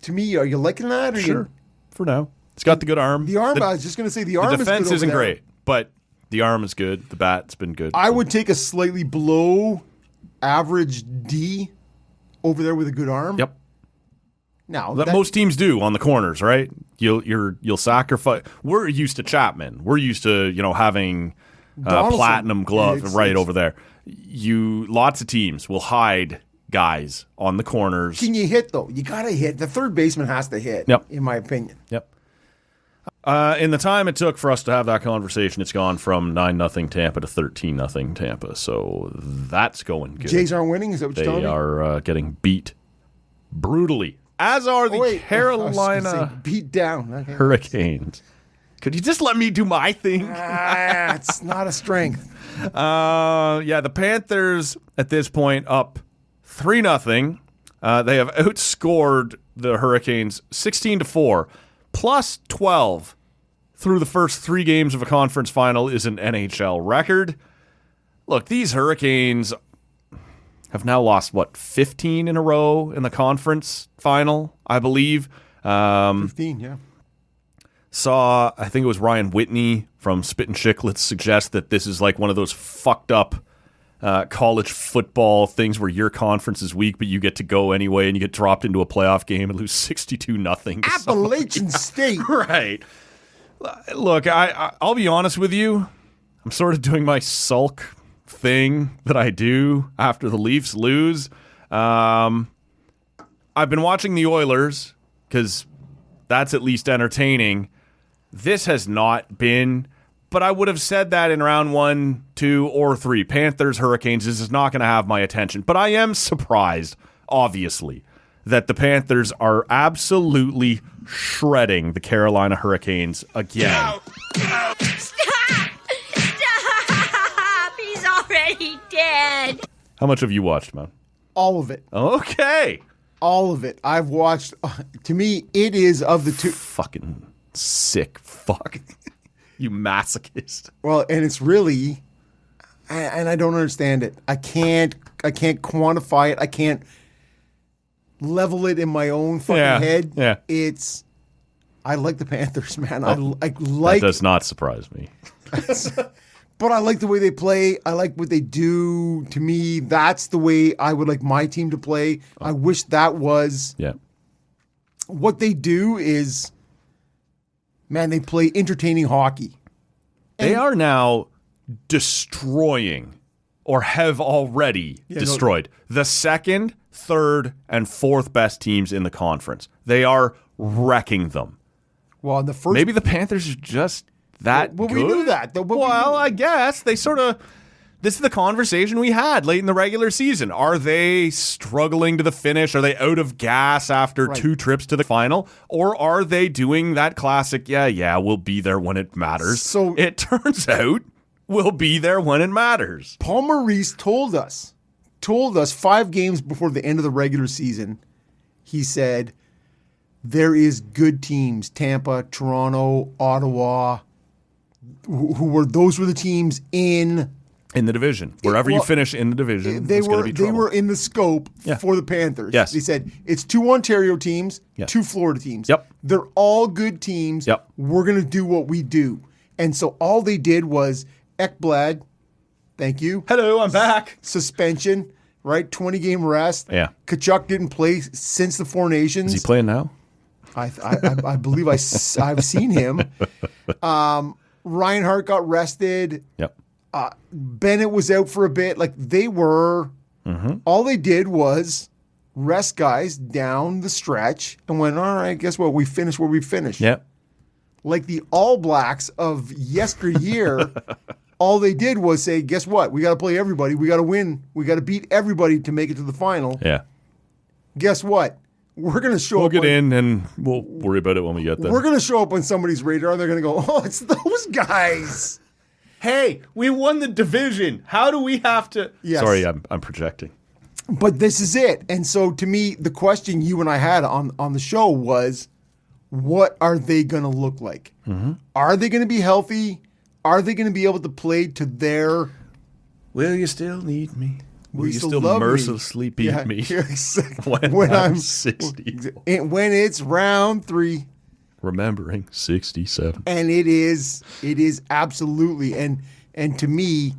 to me, are you liking that? Or sure. For now. He's got the good arm. The arm, I was just going to say, the arm is good. The defense isn't there. great, but the arm is good. The bat's been good. I would take a slightly below average D over there with a good arm. Yep. Now that most teams do on the corners, right? You'll sacrifice. We're used to Chapman. We're used to having platinum glove right over there. Lots of teams will hide guys on the corners. Can you hit though? You gotta hit. The third baseman has to hit. Yep. In my opinion. Yep. In the time it took for us to have that conversation, it's gone from 9-0 Tampa to 13-0 Tampa. So that's going good. Jays aren't winning. Is that what you're telling me? They are getting beat brutally. As are the Carolina beat down. Okay. Hurricanes. Could you just let me do my thing? It's not a strength. The Panthers at this point up 3-0. They have outscored the Hurricanes 16-4, plus 12 through the first 3 games of a conference final is an NHL record. Look, these Hurricanes have now lost, 15 in a row in the conference final, I believe. 15, yeah. Saw, I think it was Ryan Whitney from Spit and Chicklets suggest that this is like one of those fucked up college football things where your conference is weak, but you get to go anyway and you get dropped into a playoff game and lose 62-0. Appalachian State. Right. Look, I'll be honest with you. I'm sort of doing my sulk thing that I do after the Leafs lose. I've been watching the Oilers because that's at least entertaining. This has not been, but I would have said that in round 1, 2, or 3. Panthers, Hurricanes, this is not going to have my attention. But I am surprised, obviously, that the Panthers are absolutely shredding the Carolina Hurricanes again. Stop! Stop! He's already dead. How much have you watched, man? All of it. Okay. All of it. I've watched. To me, it is of the two. Fucking sick fuck. You masochist. Well, and it's really, and I don't understand it. I can't quantify it. I can't level it in my own fucking head. Yeah. I like the Panthers, man. I like. That does not surprise me. But I like the way they play. I like what they do. To me, that's the way I would like my team to play. I wish that was. Yeah. What they do is, man, they play entertaining hockey. They are now destroying, or have already destroyed, the second, third, and fourth best teams in the conference. They are wrecking them. Well, the first. Maybe the Panthers are just that good. We knew that. I guess they sort of. This is the conversation we had late in the regular season. Are they struggling to the finish? Are they out of gas after 2 trips to the final? Or are they doing that classic, we'll be there when it matters? So it turns out we'll be there when it matters. Paul Maurice told us 5 games before the end of the regular season, he said, there is good teams, Tampa, Toronto, Ottawa, those were the teams in the division. Wherever you finish in the division, they were were in the scope for the Panthers. Yes. They said it's 2 Ontario teams, 2 Florida teams. Yep. They're all good teams. Yep. We're going to do what we do. And so all they did was Ekblad, thank you. Hello, I'm back. Suspension, right? 20-game rest. Yeah. Kachuk didn't play since the Four Nations. Is he playing now? I believe I've seen him. Reinhart got rested. Yep. Bennett was out for a bit. Like they were, all they did was rest guys down the stretch and went, all right, guess what? We finished where we finished. Yep. Like the All Blacks of yesteryear, all they did was say, guess what? We got to play everybody. We got to win. We got to beat everybody to make it to the final. Yeah. Guess what? We're going to show We'll up. get in and we'll worry about it when we get there. We're going to show up on somebody's radar. They're going to go, oh, it's those guys. Hey, we won the division. How do we have to? Yes. Sorry, I'm projecting. But this is it. And so to me, the question you and I had on the show was, what are they going to look like? Are they going to be healthy? Are they going to be able to play to their... Will you still need me? Will you still still love me? mercilessly beat me when I'm 60? When it's round 3. Remembering 67. And it is absolutely. And to me,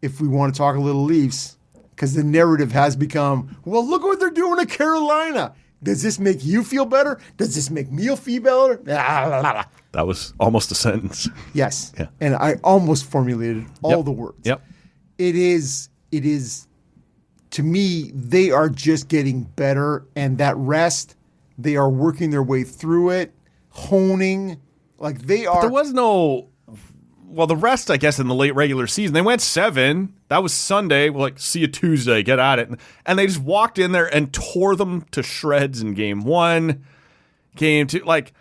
if we want to talk a little Leafs, because the narrative has become, well, look what they're doing to Carolina. Does this make you feel better? Does this make me feel better? That was almost a sentence. Yes. Yeah. And I almost formulated all the words. Yep. It is, to me, they are just getting better. And that rest, they are working their way through it, honing. Like they are. But there was no, well, the rest, I guess, in the late regular season, they went 7. That was Sunday. We're like, see you Tuesday, get at it. And they just walked in there and tore them to shreds in game 1, game 2. Like,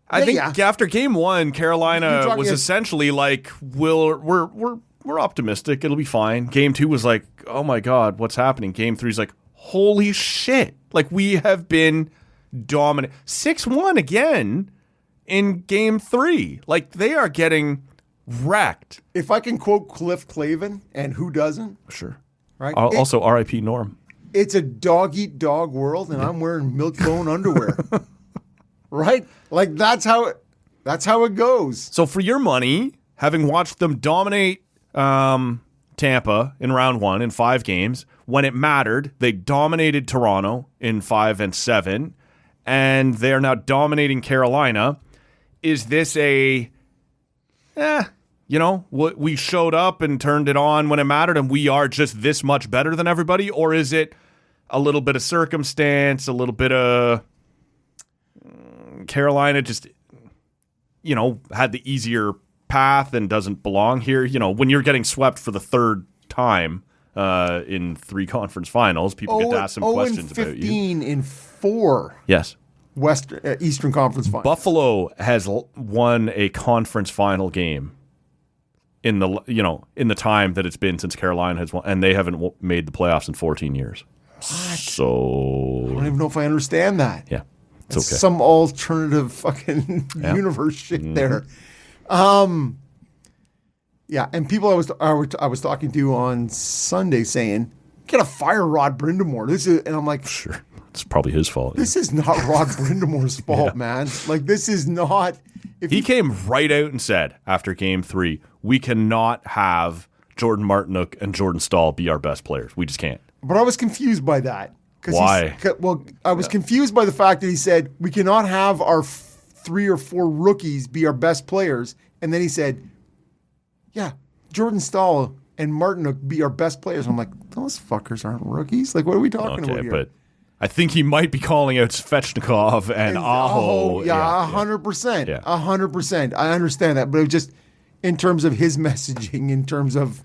I think after game 1, Carolina was essentially like, we're optimistic. It'll be fine. Game 2 was like, oh my God, what's happening? Game 3 is like, holy shit. Like, we have been dominant. 6-1 again in game 3. Like, they are getting wrecked. If I can quote Cliff Clavin, and who doesn't? Sure. Right. Also, R.I.P. Norm. It's a dog-eat-dog world, and I'm wearing milk-bone underwear. Right? Like, that's how it goes. So for your money, having watched them dominate Tampa in round 1 in 5 games, when it mattered, they dominated Toronto in 5 and 7, and they're now dominating Carolina. Is this we showed up and turned it on when it mattered, and we are just this much better than everybody? Or is it a little bit of circumstance, a little bit of Carolina just, had the easier path and doesn't belong here? When you're getting swept for the 3rd time in 3 conference finals, people get to ask some questions about you. 15 in 4. Yes. Eastern Conference finals. Buffalo has won a conference final game in the time that it's been since Carolina has won, and they haven't made the playoffs in 14 years. What? So I don't even know if I understand that. Yeah. It's okay. Some alternative fucking universe shit there. Yeah, and people I was talking to on Sunday saying, "Gotta fire Rod Brindamore." And I'm like, sure, it's probably his fault. This is not Rod Brindamore's fault, man. Like, this is not. He came right out and said after game 3, we cannot have Jordan Martinook and Jordan Staal be our best players. We just can't. But I was confused by that. Why? I was confused by the fact that he said we cannot have our 3 or 4 rookies be our best players, and then he said, "Yeah, Jordan Staal and Martinook be our best players." I'm like, those fuckers aren't rookies. Like, what are we talking about here? But I think he might be calling out Svechnikov and Aho. Yeah, 100%. 100%. I understand that, but it was just in terms of his messaging, in terms of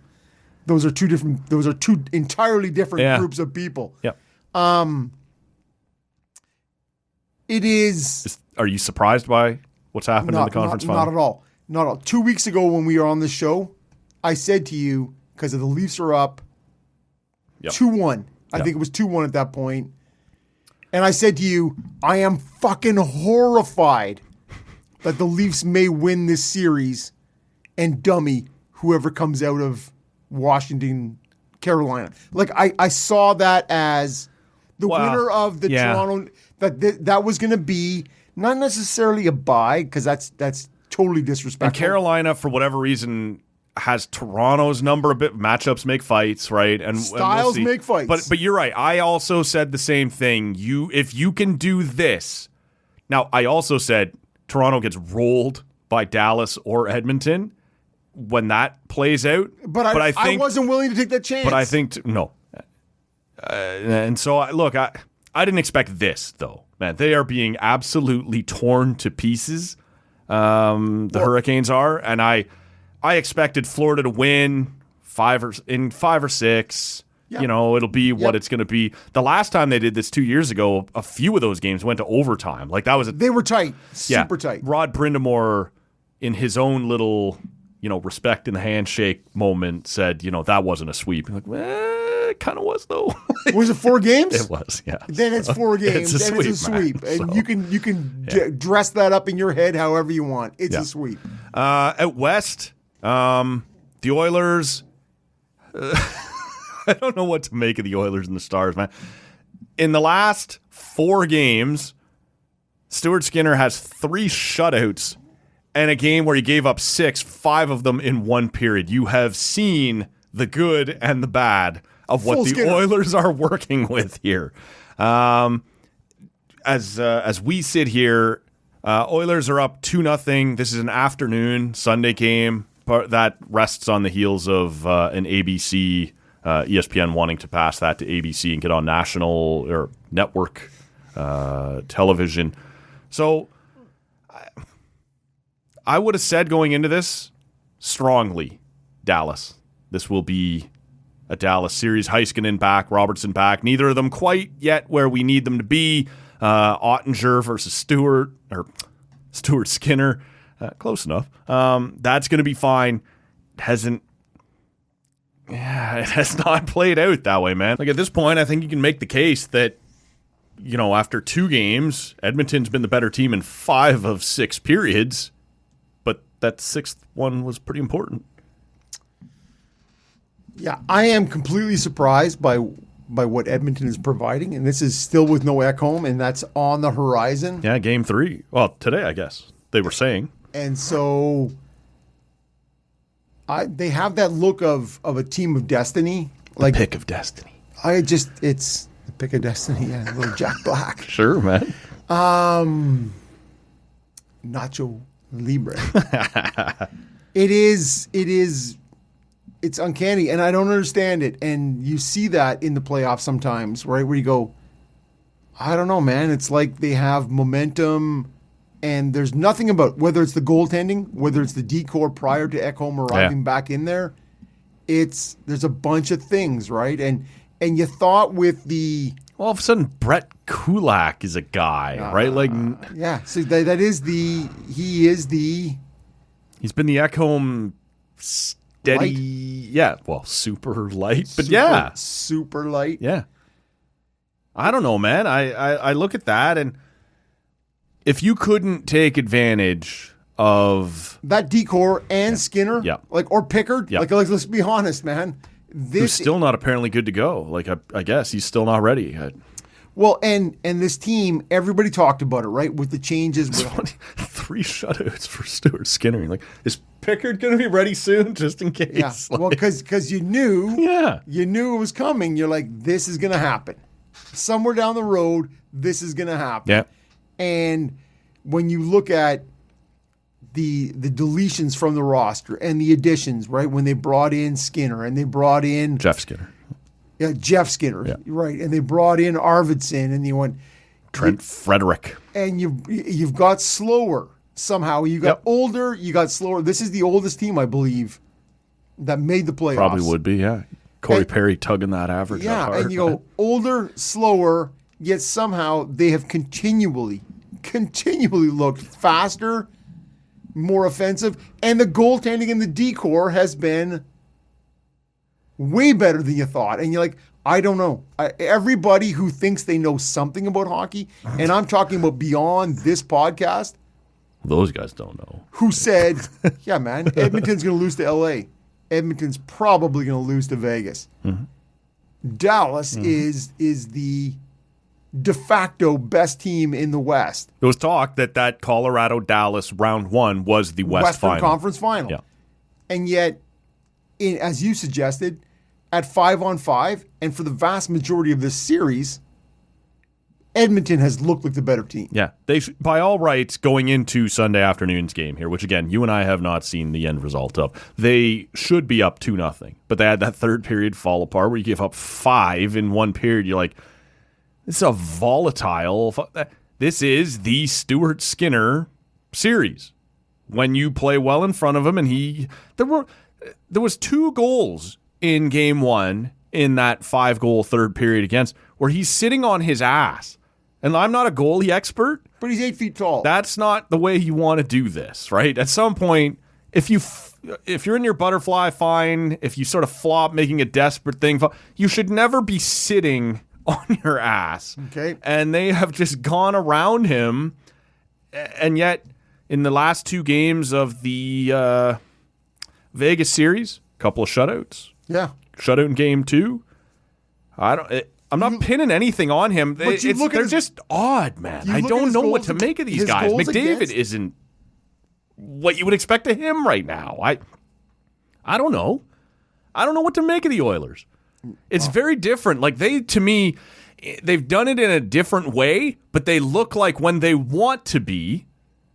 those are two entirely different groups of people. Yep. It is. Are you surprised by what's happened in the conference final? Not at all. Not at all. 2 weeks ago when we were on this show, I said to you, because the Leafs are up 2-1. I think it was 2-1 at that point. And I said to you, I am fucking horrified that the Leafs may win this series and dummy whoever comes out of Washington, Carolina. Like, I saw that as the winner of the Toronto, that was going to be not necessarily a bye, because that's totally disrespectful. And Carolina, for whatever reason, has Toronto's number a bit. Matchups make fights, right? And styles and we'll make fights. But you're right. I also said the same thing. If you can do this. Now, I also said Toronto gets rolled by Dallas or Edmonton when that plays out. But I think, I wasn't willing to take that chance. But I think no. And so I didn't expect this, though. Man, they are being absolutely torn to pieces. The Hurricanes are, and I expected Florida to win 5 or 6. Yeah. You know, it'll be what it's going to be. The last time they did this 2 years ago, a few of those games went to overtime. Like that was they were tight, super tight. Rod Brindamore, in his own little, respect in the handshake moment, said, that wasn't a sweep. I'm like, it kind of was though. Was it 4 games? It was, yeah. Then it's 4 games. It's a sweep, man. And you can dress that up in your head however you want. It's a sweep. Out west, the Oilers. I don't know what to make of the Oilers and the Stars, man. In the last 4 games, Stuart Skinner has 3 shutouts and a game where he gave up 6, 5 of them in one period. You have seen the good and the bad of what the Oilers are working with here. As we sit here, Oilers are up 2-0. This is an afternoon Sunday game that rests on the heels of an ABC. ESPN wanting to pass that to ABC and get on national or network television. So I would have said going into this strongly, Dallas. This will be a Dallas series. Heiskanen back, Robertson back. Neither of them quite yet where we need them to be. Ottinger versus Stewart Skinner. Close enough. That's going to be fine. It has not played out that way, man. Like at this point, I think you can make the case that, after 2 games, Edmonton's been the better team in 5 of 6 periods, but that 6th one was pretty important. Yeah, I am completely surprised by what Edmonton is providing, and this is still with no Ekholm, and that's on the horizon. Yeah, game 3. Well, today, I guess, they were saying. And so they have that look of a team of destiny. Like the pick of destiny. It's the pick of destiny, yeah. Little Jack Black. Sure, man. Nacho Libre. It's uncanny, and I don't understand it. And you see that in the playoffs sometimes, right? Where you go, I don't know, man. It's like they have momentum, and there's nothing about whether it's the goaltending, whether it's the decor prior to Ekholm arriving back in there. There's a bunch of things, right? And you thought with the all of a sudden Brett Kulak is a guy, right? Like so he's been the Ekholm steady, light. Super light, but super light. Yeah. I don't know, man. I look at that, and if you couldn't take advantage of that decor and Skinner, or Pickard, like let's be honest, man. Who's still not apparently good to go. Like I guess he's still not ready. Well, and this team, everybody talked about it, right? With the changes. 3 shutouts for Stuart Skinner. Like, is Pickard going to be ready soon, just in case? Yeah. Well, because you knew it was coming. You're like, this is going to happen. Somewhere down the road, this is going to happen. Yeah. And when you look at the deletions from the roster and the additions, right? When they brought in Skinner and they brought in Jeff Skinner. Yeah, Jeff Skinner, right? And they brought in Arvidsson, and you went Trent Frederick, and you've got slower somehow. You got older, you got slower. This is the oldest team, I believe, that made the playoffs. Probably would be, yeah. Corey Perry tugging that average up hard. And you go older, slower, yet somehow they have continually looked faster, more offensive, and the goaltending and the decor has been way better than you thought. And you're like, I don't know. Everybody who thinks they know something about hockey, and I'm talking about beyond this podcast, those guys don't know. Who said, yeah, man, Edmonton's going to lose to L.A. Edmonton's probably going to lose to Vegas. Mm-hmm. Dallas is the de facto best team in the West. There was talk that Colorado-Dallas round 1 was the Western final. Conference final. Yeah. And yet, as you suggested, at 5-on-5, and for the vast majority of this series, Edmonton has looked like the better team. Yeah. They, by all rights, going into Sunday afternoon's game here, which, again, you and I have not seen the end result of, they should be up 2-0. But they had that third period fall apart where you give up 5 in one period. You're like, this is a volatile... This is the Stuart Skinner series. When you play well in front of him, and there was 2 goals in game 1 in that 5-goal third period against, where he's sitting on his ass. And I'm not a goalie expert, but he's 8 feet tall. That's not the way you want to do this, right? At some point, if you're in your butterfly, fine. If you sort of flop, making a desperate thing, you should never be sitting on your ass. Okay. And they have just gone around him, and yet in the last 2 games of the Vegas series, a couple of shutouts. Yeah. Shutout in game 2. I'm not pinning anything on him. They're just odd, man. I don't know what to make of these guys. McDavid isn't what you would expect of him right now. I don't know. I don't know what to make of the Oilers. It's very different. Like, to me, they've done it in a different way, but they look like when they want to be,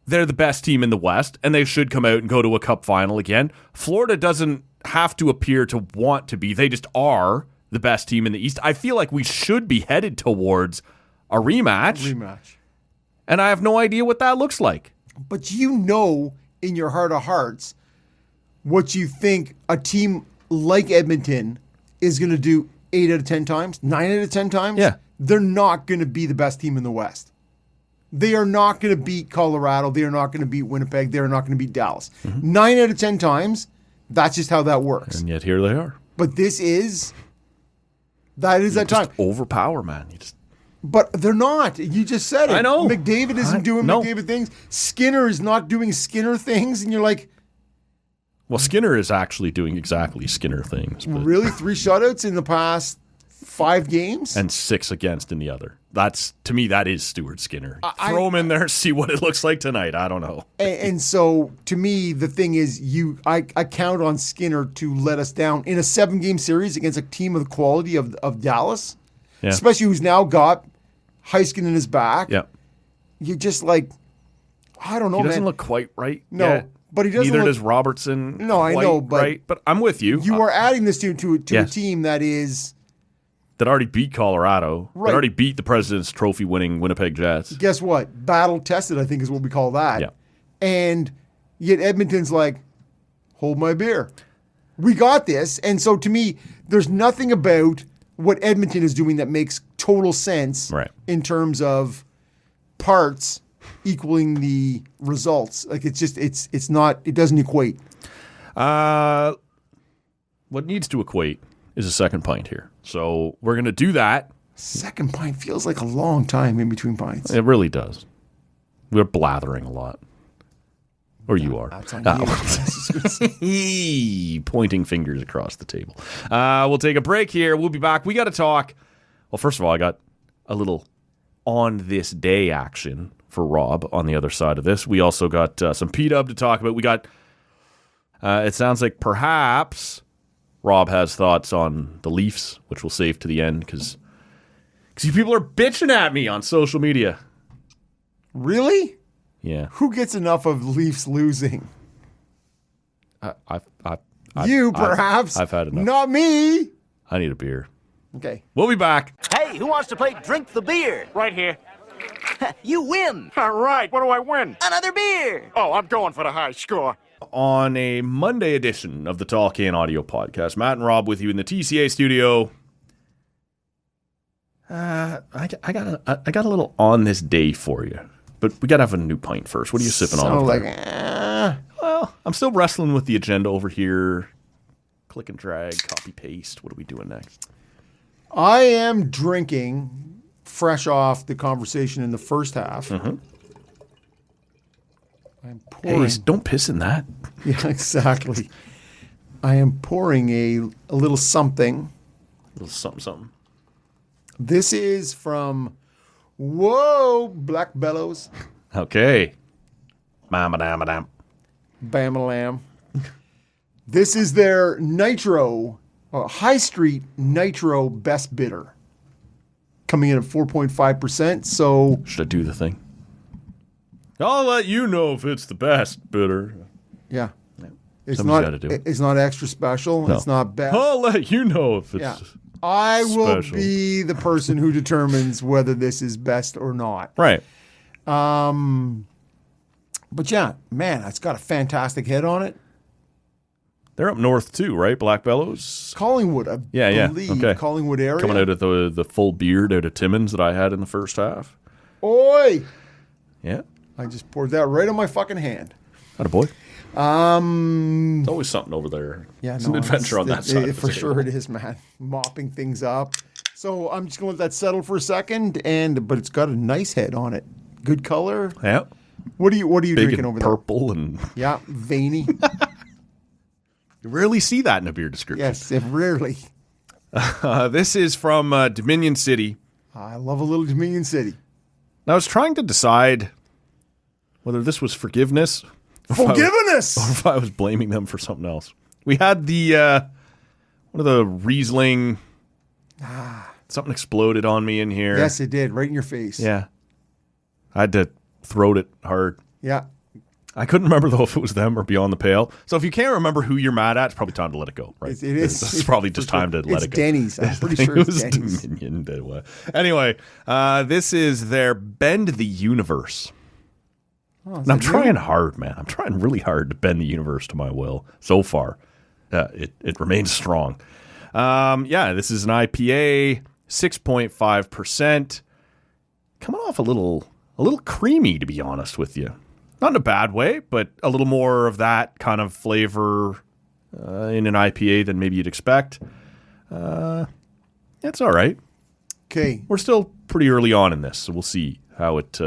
they're the best team in the West, and they should come out and go to a cup final again. Florida doesn't have to appear to want to be. They just are the best team in the East. I feel like we should be headed towards a rematch. And I have no idea what that looks like. But you know in your heart of hearts what you think a team like Edmonton is going to do 8 out of 10 times, 9 out of 10 times. Yeah. They're not going to be the best team in the West. They are not going to beat Colorado. They are not going to beat Winnipeg. They are not going to beat Dallas. 9 out of 10 times, that's just how that works. And yet here they are. But that is that time. Overpower, man. But they're not. You just said it. I know. McDavid isn't doing McDavid things. Skinner is not doing Skinner things. And you're like... Well, Skinner is actually doing exactly Skinner things. But... Really? 3 shutouts in the past 5 games? And 6 against in the other. To me, that is Stuart Skinner. Throw him in there, see what it looks like tonight. I don't know. And so, to me, the thing is, I count on Skinner to let us down in a 7-game series against a team of the quality of Dallas, especially who's now got Heiskin in his back. Yeah. You're just like, I don't know, man. He doesn't look quite right. No. Yet. But he doesn't. Neither does Robertson. No, I know, but right. But I'm with you. You are adding this to a team that already beat Colorado. Right. That already beat the President's Trophy winning Winnipeg Jets. Guess what? Battle tested, I think, is what we call that. Yeah. And yet Edmonton's like, hold my beer. We got this. And so to me, there's nothing about what Edmonton is doing that makes total sense in terms of parts equaling the results. Like, it's just, it's not, it doesn't equate. What needs to equate is a second pint here. So we're going to do that. Second pint feels like a long time in between pints. It really does. We're blathering a lot. Or you are. That's on you. Pointing fingers across the table. We'll take a break here. We'll be back. We got to talk. Well, first of all, I got a little on this day action for Rob on the other side of this. We also got some P-Dub to talk about. We got, it sounds like perhaps Rob has thoughts on the Leafs, which we'll save to the end because you people are bitching at me on social media. Really? Yeah. Who gets enough of Leafs losing? Perhaps. I've had enough. Not me. I need a beer. Okay. We'll be back. Hey, who wants to play Drink the Beer? Right here. You win. All right, what do I win? Another beer. Oh, I'm going for the high score. On a Monday edition of the Tall Can Audio Podcast, Matt and Rob with you in the TCA studio. I got a little on this day for you, but we got to have a new pint first. What are you sipping on over there? Well, I'm still wrestling with the agenda over here. Click and drag, copy paste. What are we doing next? I am drinking, fresh off the conversation in the first half. Mm-hmm. I'm pouring. Hey, don't piss in that. Yeah, exactly. I am pouring a little something. A little something. This is from, Black Bellows. Okay. Mama-dam-a-dam. Bam-a-lam. This is their Nitro, High Street Nitro Best Bitter. Coming in at 4.5%. So should I do the thing? I'll let you know if it's the best bitter. Yeah. It's Somebody's not. gotta do it. It's not extra special. No. It's not best. I'll let you know if it's. Yeah. I will special. be the person who determines whether this is best or not. Right. But yeah, man, it's got a fantastic head on it. They're up north too, right? Black Bellows. Collingwood, I believe. Okay. Collingwood area. Coming out of the full beard out of Timmins that I had in the first half. Oi! Yeah. I just poured that right on my fucking hand. Attaboy. There's always something over there. Yeah, it's an adventure on that side. For sure it is, man. Mopping things up. So I'm just gonna let that settle for a second, but it's got a nice head on it. Good color. Yeah. What are you Big drinking and over purple and Yeah, veiny. you rarely see that in a beer description. Yes, rarely. This is from Dominion City. I love a little Dominion City. I was trying to decide whether this was forgiveness. Forgiveness! Or if I was blaming them for something else. We had the one of the Riesling. Something exploded on me in here. Yes, it did. Right in your face. Yeah. I had to throat it hard. Yeah. I couldn't remember, though, if it was them or Beyond the Pale. So if you can't remember who you're mad at, it's probably time to let it go, right? It is. It's probably just time to let it go. Denny's. I'm pretty sure it's Denny's. Dominion. Anyway, this is their Bend the Universe. And I'm trying hard, man. I'm trying really hard to bend the universe to my will. So far, it remains strong. This is an IPA, 6.5%. Coming off a little creamy, to be honest with you. Not in a bad way, but a little more of that kind of flavor in an IPA than maybe you'd expect. It's all right. Okay. We're still pretty early on in this, so we'll see how it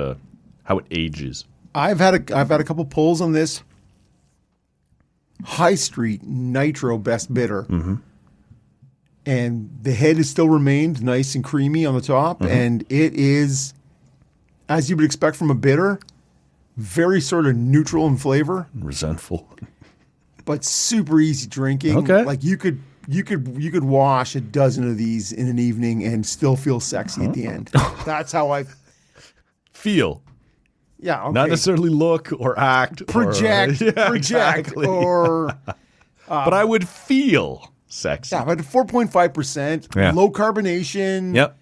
ages. I've had a couple pulls on this High Street Nitro Best Bitter. Mm-hmm. And the head has still remained nice and creamy on the top. Mm-hmm. And it is, as you would expect from a bitter, very sort of neutral in flavor. Resentful. But super easy drinking. Okay. Like you could wash a dozen of these in an evening and still feel sexy at the end. That's how I feel. Yeah, okay. Not necessarily look or act. Project, exactly. or... but I would feel sexy. Yeah, but 4.5%, low carbonation. Yep.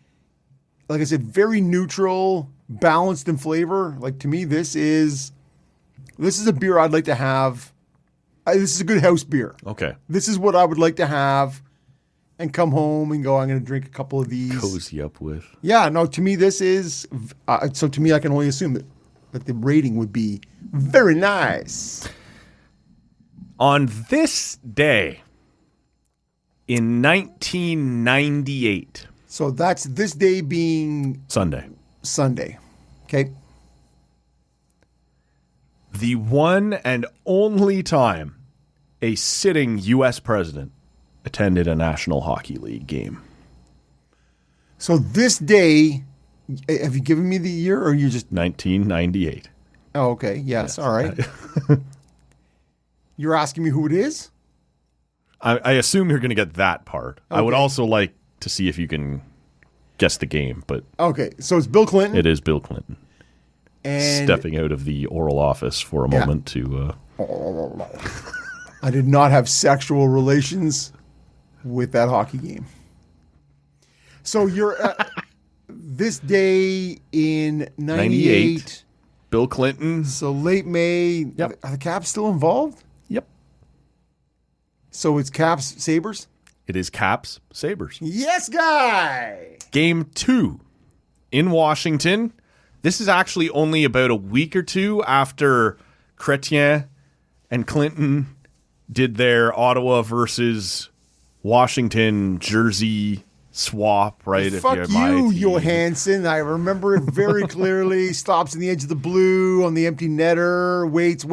Like I said, very neutral, balanced in flavor. Like to me, this is a beer I'd like to have. This is a good house beer. Okay. This is what I would like to have and come home and go, I'm going to drink a couple of these. Cozy up with. Yeah, no, to me, this is... so to me, I can only assume that the rating would be very nice. On this day in 1998. So that's this day being... Sunday. Okay. The one and only time a sitting U.S. president attended a National Hockey League game. So this day... Have you given me the year, or you just... 1998. Oh, okay. Yes. All right. You're asking me who it is? I assume you're going to get that part. Okay. I would also like to see if you can guess the game, but... Okay, so it's Bill Clinton? It is Bill Clinton. And stepping out of the Oral Office for a moment to... I did not have sexual relations with that hockey game. So you're... this day in 98. Bill Clinton. So late May. Yep. Are the Caps still involved? Yep. So it's Caps Sabres? It is Caps Sabres. Yes, guy! Game 2 in Washington. This is actually only about a week or two after Chrétien and Clinton did their Ottawa versus Washington jersey swap, right? Fuck you, Johansson. I remember it very clearly. Stops in the edge of the blue on the empty netter. Waits.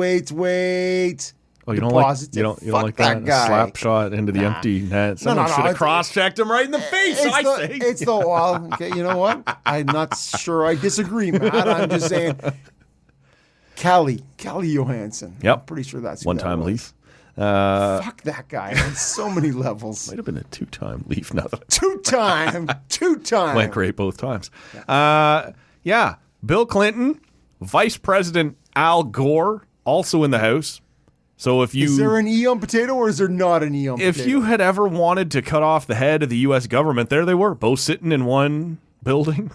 Oh, you don't Deposits like it. you don't Fuck like that guy. slap shot into the empty net. Someone should have cross-checked him right in the face. Okay, you know what? I'm not sure I disagree, Matt. I'm just saying. Callie Johansson. Yep. I'm pretty sure that's who one-time that was. Leaf. Fuck that guy on so many levels. Might have been a two-time Leaf. Now that Two-time. went great both times. Yeah. Bill Clinton, Vice President Al Gore, also in the house. So Is there an E on potato or is there not an E on potato? If you had ever wanted to cut off the head of the U.S. government, there they were, both sitting in one building.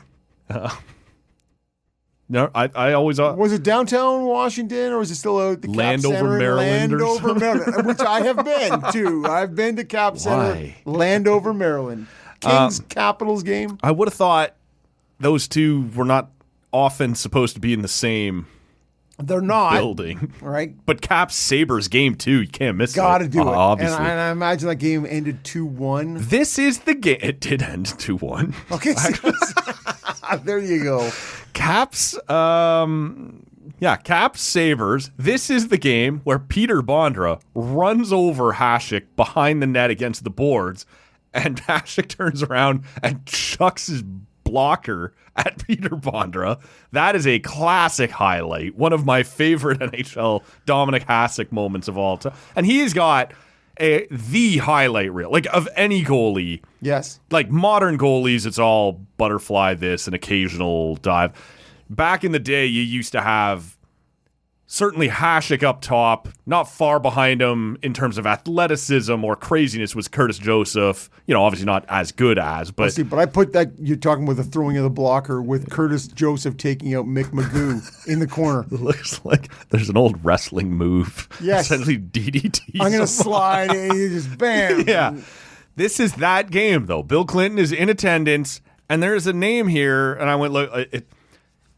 No, I always... was it downtown Washington or was it still out the Landover, Cap Center Maryland? Landover, Maryland, which I have been to. I've been to Cap Center, Landover, Maryland. Kings Capitals game. I would have thought those two were not often supposed to be in the same... They're not building, right? But Caps Sabres game 2, you can't miss it. Got to do it. Obviously, and I imagine that game ended 2-1. This is the game. It did end 2-1. Okay, there you go. Caps, Caps Sabres. This is the game where Peter Bondra runs over Hasek behind the net against the boards, and Hasek turns around and chucks his blocker at Peter Bondra. That is a classic highlight. One of my favorite NHL Dominic Hasek moments of all time. And he's got the highlight reel, like of any goalie. Yes. Like modern goalies, it's all butterfly this, an occasional dive. Back in the day, you used to have certainly Hasek up top, not far behind him in terms of athleticism or craziness was Curtis Joseph. You know, obviously not as good as, but... But I put that, you're talking with the throwing of the blocker with Curtis Joseph taking out Mick Magoo in the corner. It looks like there's an old wrestling move. Yes. Essentially DDT. I'm going to slide and you just bam. Yeah. This is that game, though. Bill Clinton is in attendance, and there's a name here, and I went, look,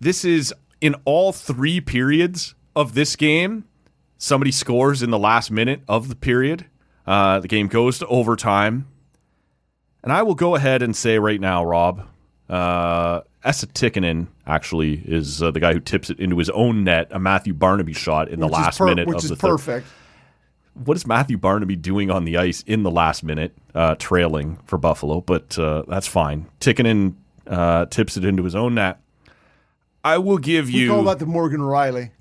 this is in all 3 periods of this game, somebody scores in the last minute of the period. The game goes to overtime. And I will go ahead and say right now, Rob, Esa Tikkanen actually is the guy who tips it into his own net, a Matthew Barnaby shot in the last minute of the third. Which is perfect. What is Matthew Barnaby doing on the ice in the last minute, trailing for Buffalo? But that's fine. Tikkanen tips it into his own net. I will give you... We call that the Morgan Riley.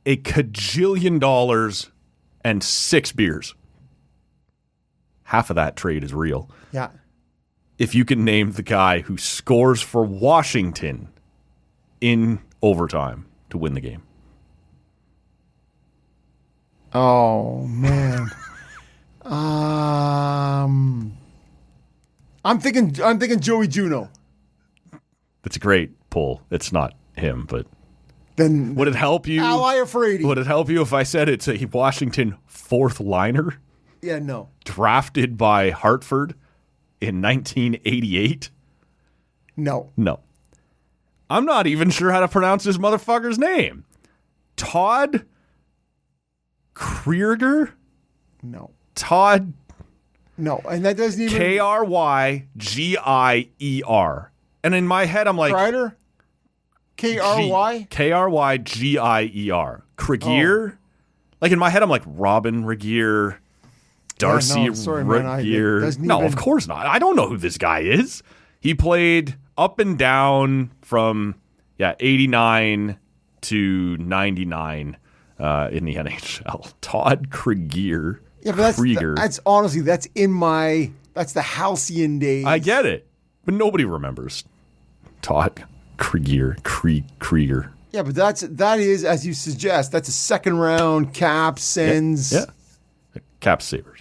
A cajillion dollars and 6 beers. Half of that trade is real. Yeah. If you can name the guy who scores for Washington in overtime to win the game. Oh, man. I'm thinking Joey Juneau. That's a great pull. It's not him, but... Then would it help you? Ally Afraidy. Would it help you if I said it's a Washington 4th liner? Yeah, no. Drafted by Hartford in 1988? No. I'm not even sure how to pronounce this motherfucker's name. Todd Krieger? No. Todd. No, and that doesn't even... Kryiger. And in my head, I'm like... Kreider? K-R-Y? Kryiger. Krieger? Oh. Like in my head, I'm like Robin Regier, Darcy Regier. No, of course not. I don't know who this guy is. He played up and down from 89 to 99 in the NHL. Todd Krieger. Yeah, but that's honestly, that's the halcyon days. I get it, but nobody remembers Todd Krieger. Yeah, but that is, as you suggest, that's a second round. Cap sends. Yeah. Cap Sabres.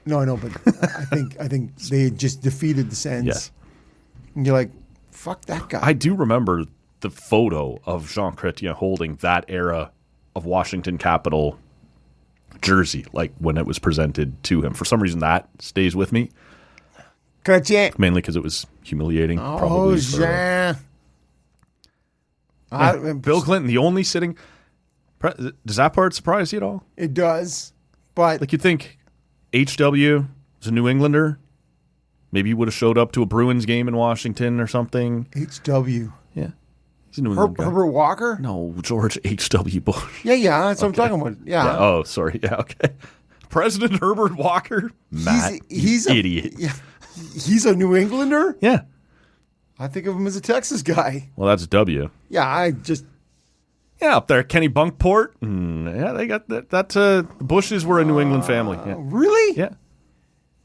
No, I know, but I think they just defeated the Sens. Yes. And you're like, fuck that guy. I do remember the photo of Jean Chrétien holding that era of Washington Capital jersey, like when it was presented to him. For some reason, that stays with me. Chrétien. Mainly because it was humiliating. Oh, probably. Jean. Bill Clinton, the only sitting... Does that part surprise you at all? It does, but... Like you'd think HW is a New Englander. Maybe he would have showed up to a Bruins game in Washington or something. HW. Yeah. He's a New England guy. Herbert Walker? No, George H.W. Bush. Yeah, that's what I'm talking about. Yeah. Oh, sorry. Yeah, okay. President Herbert Walker? Matt, he's an idiot. He's a New Englander? Yeah. I think of him as a Texas guy. Well, that's W. Yeah, Yeah, up there, Kenny Bunkport. Yeah, they got that. The Bushes were a New England family. Yeah. Really? Yeah.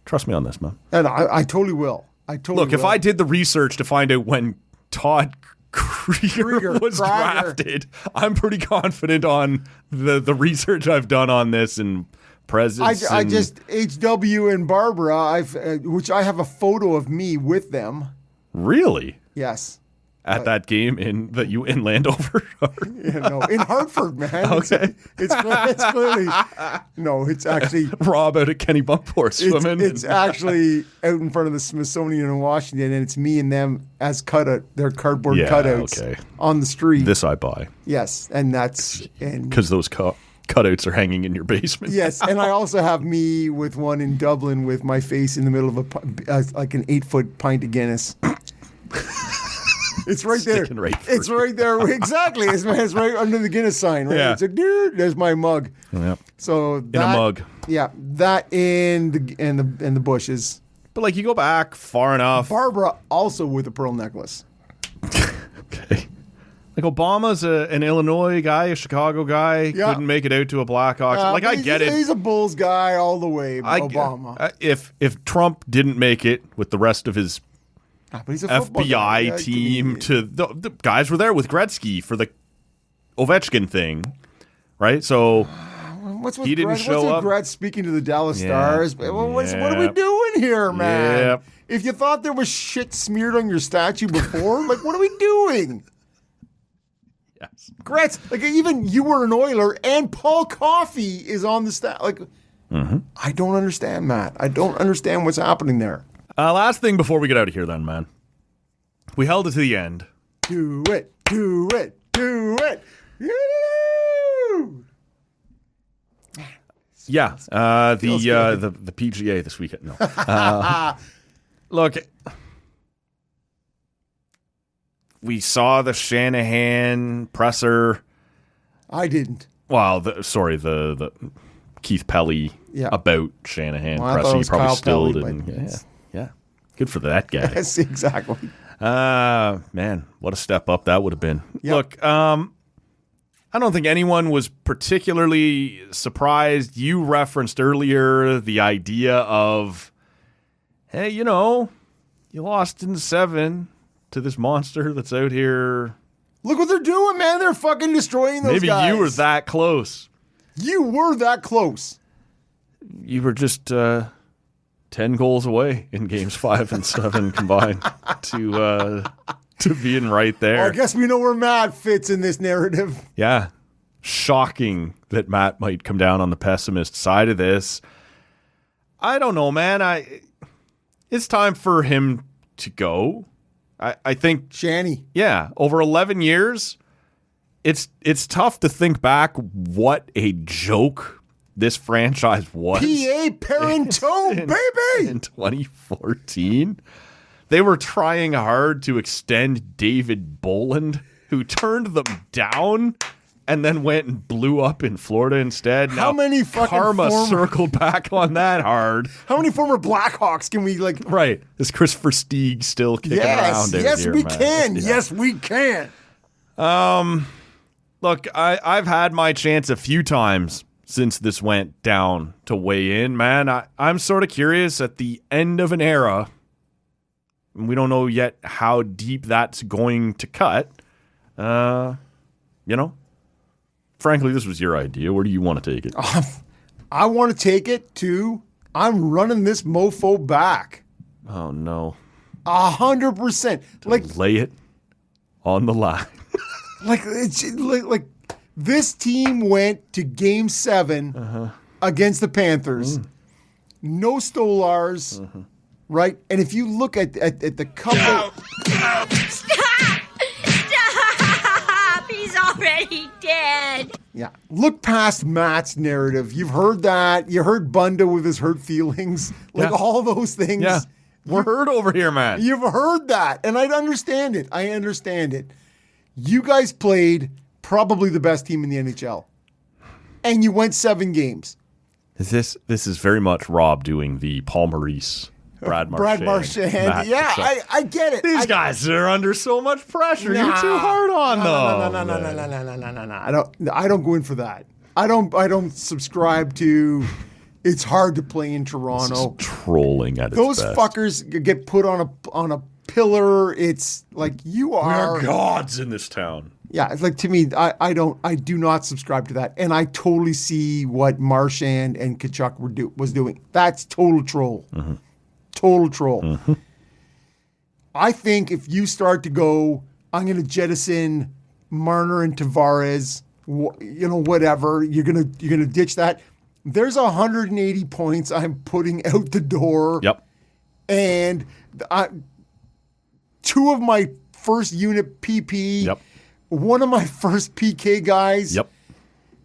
Trust me on this, man. And I totally will. Look, if I did the research to find out when Todd Krieger was drafted, I'm pretty confident on the research I've done on this and presence. I just HW and Barbara, which I have a photo of me with them. Really? Yes. At that game in Landover? In Hartford, man. Okay. It's clearly no. It's actually Rob out at Kenny Bunkport swimming. It's actually out in front of the Smithsonian in Washington, and it's me and them as their cardboard cutouts on the street. This I buy. Yes, and that's because those cutouts are hanging in your basement. Yes, and I also have me with one in Dublin with my face in the middle of like an 8-foot pint of Guinness. It's right there. It's right there. Exactly. It's right under the Guinness sign. Right? Yeah. It's like, dude, there's my mug. Yep. So in a mug. Yeah, that and the bushes. But like you go back far enough. Barbara also with a pearl necklace. Okay. Like Obama's an Illinois guy, a Chicago guy, couldn't make it out to a Blackhawks. I get it. He's a Bulls guy all the way, Obama. If Trump didn't make it with the rest of his but he's a FBI team, the guys were there with Gretzky for the Ovechkin thing, right? So he didn't show up. Gretz speaking to the Dallas Stars? What are we doing here, man? Yep. If you thought there was shit smeared on your statue before, what are we doing? Yes. Gretz, even you were an Oiler, and Paul Coffey is on the stat. I don't understand, Matt. I don't understand what's happening there. Last thing before we get out of here, then, man. We held it to the end. Do it. Do it. Do it. Yeah. The PGA this weekend. No. Look, we saw the Shanahan presser. I didn't. Well, the Keith Pelly about Shanahan presser. He probably stilled it. Yeah. Good for that guy. Yes, exactly. Man, what a step up that would have been. Yep. Look, I don't think anyone was particularly surprised. You referenced earlier the idea of, hey, you lost in 7 to this monster that's out here. Look what they're doing, man. They're fucking destroying those guys. Maybe you were that close. You were that close. You were just 10 goals away in games 5 and 7 combined to being right there. Well, I guess we know where Matt fits in this narrative. Yeah. Shocking that Matt might come down on the pessimist side of this. I don't know, man. It's time for him to go. I think Shanny. Yeah, over 11 years, it's tough to think back what a joke this franchise was. P.A. Parenteau, baby! In 2014, they were trying hard to extend David Boland, who turned them down and then went and blew up in Florida instead. How many fucking karma circled back on that hard? How many former Blackhawks can we Right. Is Christopher Stieg still kicking around? Yes, here, we man? can. Yeah. Yes, we can. Look, I've had my chance a few times since this went down to weigh in, man. I'm sort of curious at the end of an era. We don't know yet how deep that's going to cut. Frankly, this was your idea. Where do you want to take it? I want to take it to I'm running this mofo back. Oh, no. 100%. Lay it on the line. This team went to Game 7 against the Panthers. No Stolars, right? And if you look at the couple... Stop! He's already dead. Yeah. Look past Matt's narrative. You've heard that. You heard Bunda with his hurt feelings. All those things. Yeah. We're hurt over here, man. You've heard that, and I understand it. You guys played probably the best team in the NHL, and you went 7 games. This is very much Rob doing the Paul Maurice, Brad Marchand. Yeah, I get it. These guys are under so much pressure. You're too hard on them. No. I don't go in for that. I don't subscribe to. It's hard to play in Toronto. This is trolling at its Those best. fuckers get put on a pillar. It's like you are. We are gods in this town. Yeah, it's like, to me, I do not subscribe to that, and I totally see what Marchand and Tkachuk was doing. That's total troll. Mm-hmm. Total troll. Mm-hmm. I think if you start to go, I'm going to jettison Marner and Tavares, whatever, you're gonna ditch that. There's 180 points I'm putting out the door. Yep. And 2 of my first unit PP. Yep. One of my first PK guys. Yep.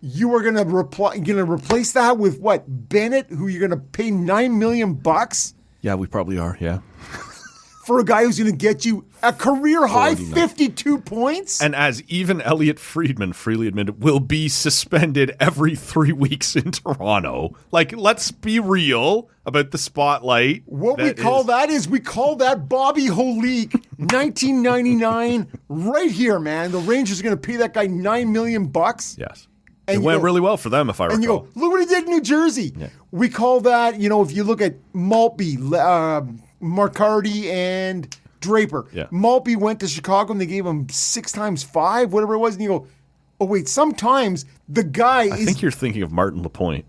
You are gonna replace that with what? Bennett, who you're gonna pay $9 million Yeah, we probably are. Yeah. for a guy who's gonna get you a career high 52 points. And as even Elliot Friedman freely admitted, will be suspended every 3 weeks in Toronto. Like, let's be real about the spotlight. What we call that Bobby Holik 1999 right here, man. The Rangers are gonna pay that guy $9 million. Yes. And it went really well for them, if I recall. And you go, look what he did in New Jersey. Yeah. We call that, if you look at Maltby, Marcardi, and Draper. Yeah. Maltby went to Chicago and they gave him 6 times 5, whatever it was. And you go, oh, wait, sometimes the guy I think you're thinking of Martin Lapointe.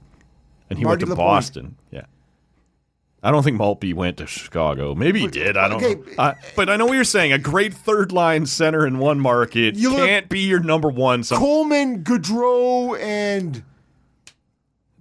And he Marty went to Lapointe. Boston. Yeah. I don't think Maltby went to Chicago. Maybe he did. I don't know. But I know what you're saying. A great third-line center in one market can't be your number one. Coleman, Gaudreau, and...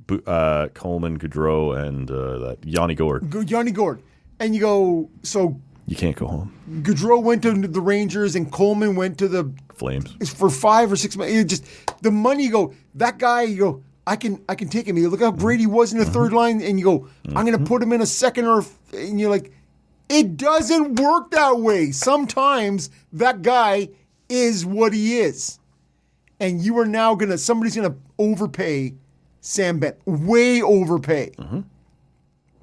Coleman, Gaudreau, and that Yanni Gourde. Yanni Gourde. And you go, so... You can't go home. Gaudreau went to the Rangers and Coleman went to the... Flames. For 5 or 6 months. Just the money, you go, that guy, you go... I can take him. You look how great he was in the third line, and you go, I'm going to put him in a second, and you're like, it doesn't work that way. Sometimes that guy is what he is, and you are now somebody's going to overpay Sam Bennett, way overpay,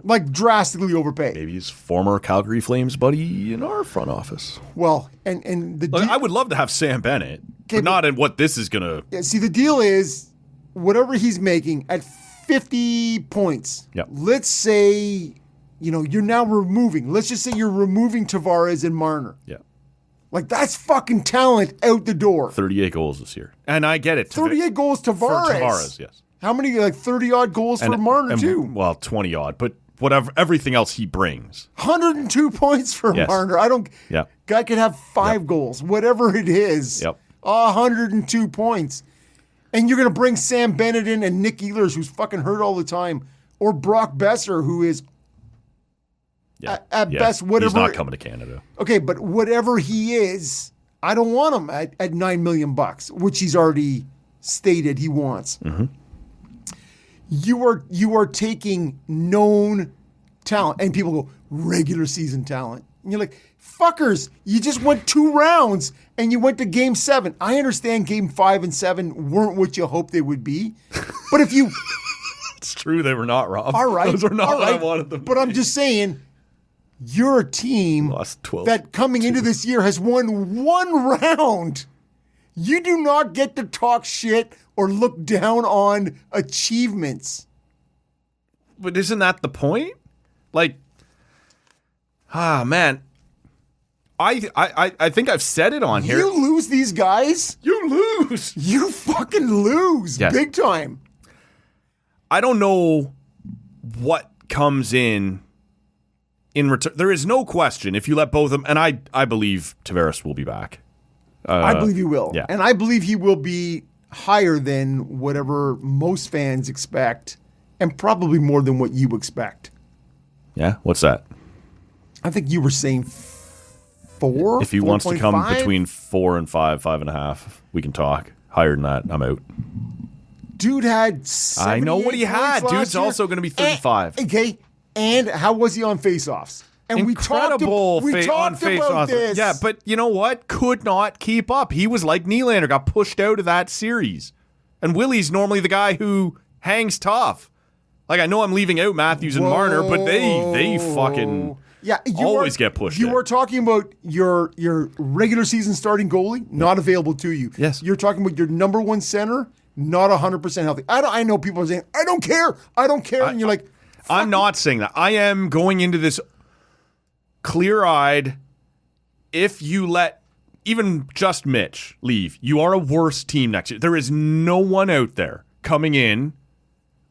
like drastically overpay. Maybe he's former Calgary Flames buddy in our front office. Well, and I would love to have Sam Bennett, but not in what this is going to. Yeah, see, the deal is. Whatever he's making at 50 points, let's say, you're now removing, let's just say you're removing Tavares and Marner. Yeah. Like, that's fucking talent out the door. 38 goals this year. And I get it. 38 goals Tavares. For Tavares, yes. How many, 30-odd goals for Marner, too? Well, 20-odd, but whatever, everything else he brings. 102 points for Marner. Guy could have 5 goals, whatever it is. 102 points. And you're going to bring Sam Bennett in and Nick Ehlers, who's fucking hurt all the time, or Brock Besser, who is at best whatever. He's not coming to Canada. Okay, but whatever he is, I don't want him at $9 million, which he's already stated he wants. Mm-hmm. You are taking known talent, and people go, regular season talent. And you're like, fuckers, you just went 2 rounds and you went to game 7. I understand game 5 and 7 weren't what you hoped they would be. But if you... It's true, they were not, Rob. All right. Those are not what I wanted them to But be. I'm just saying, you're a team that coming into this year has won 1 round. You do not get to talk shit or look down on achievements. But isn't that the point? Like... man. I think I've said it on here. You lose these guys. You lose. You fucking lose big time. I don't know what comes in return. There is no question if you let both of them, and I believe Tavares will be back. I believe he will. Yeah. And I believe he will be higher than whatever most fans expect, and probably more than what you expect. Yeah? What's that? I think you were saying 4. If he wants to come 4.5? between 4 and 5, 5.5, we can talk. Higher than that, I'm out. Dude had I know what he had. points Dude's last year. also going to be 35. Okay. And how was he on faceoffs? And incredible we talked about this. Yeah, but you know what? Could not keep up. He was like Nylander, got pushed out of that series. And Willie's normally the guy who hangs tough. Like, I know I'm leaving out Matthews and Marner, but they fucking always get pushed out. You are talking about your regular season starting goalie, not available to you. Yes. You're talking about your number one center, not 100% healthy. I know people are saying, I don't care. And you're like, I'm not saying that. I am going into this clear-eyed. If you let even just Mitch leave, you are a worse team next year. There is no one out there coming in,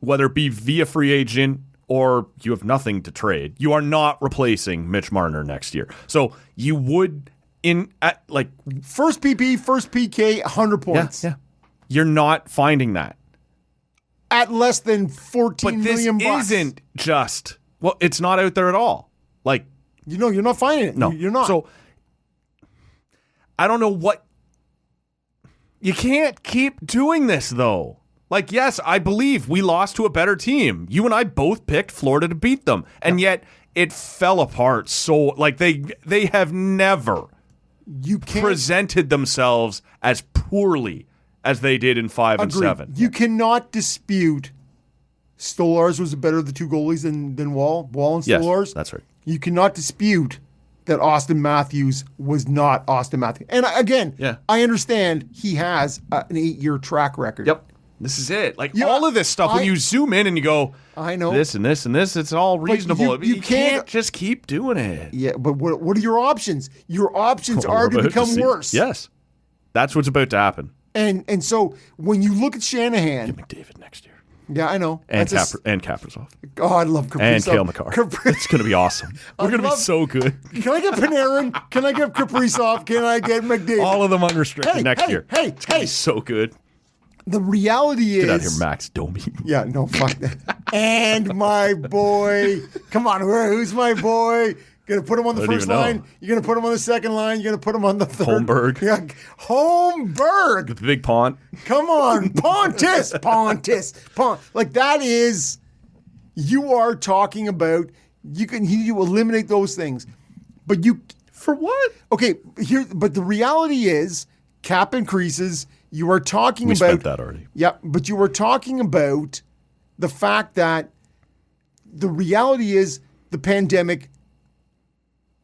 whether it be via free agent or you have nothing to trade. You are not replacing Mitch Marner next year. So you would first PP, first PK, 100 points. Yeah. You're not finding that. At less than $14 million bucks. Isn't just, it's not out there at all. Like, you're not finding it. No. You're not. So I don't know what. You can't keep doing this, though. Like, yes, I believe we lost to a better team. You and I both picked Florida to beat them. And yet it fell apart. So, like, they have never presented themselves as poorly as they did in 5 and 7. You cannot dispute Stolarz was the better of the two goalies than Wall and Stolarz. Yes, that's right. You cannot dispute that Austin Matthews was not Austin Matthews. And again, I understand he has an 8-year track record. Yep. This is it. Like, all of this stuff, when you zoom in and you go, I know this and this and this, it's all reasonable. You can't just keep doing it. Yeah, but what are your options? Your options are to become worse. Yes. That's what's about to happen. And so when you look at Shanahan, get McDavid next year. Yeah, I know. And Kaprizov. Oh, I love Kaprizov. And Cale Makar. It's going to be awesome. We're going to be so good. Can I get Panarin? Can I get Kaprizov? Can I get McDavid? All of them unrestricted next year. It's going to be so good. The reality is... Get out of here, Max Domi. Yeah, no, fuck that. And my boy. Come on, who's my boy? You're going to put him on the first line. You're going to put him on the second line. You're going to put him on the third. Holmberg. Yeah, Holmberg. The big Pont. Come on. Pontus. Like, that is, you are talking about, you eliminate those things. But you. For what? Okay, but the reality is, cap increases. You are talking about. We spent that already. Yeah, but you were talking about the fact that the reality is the pandemic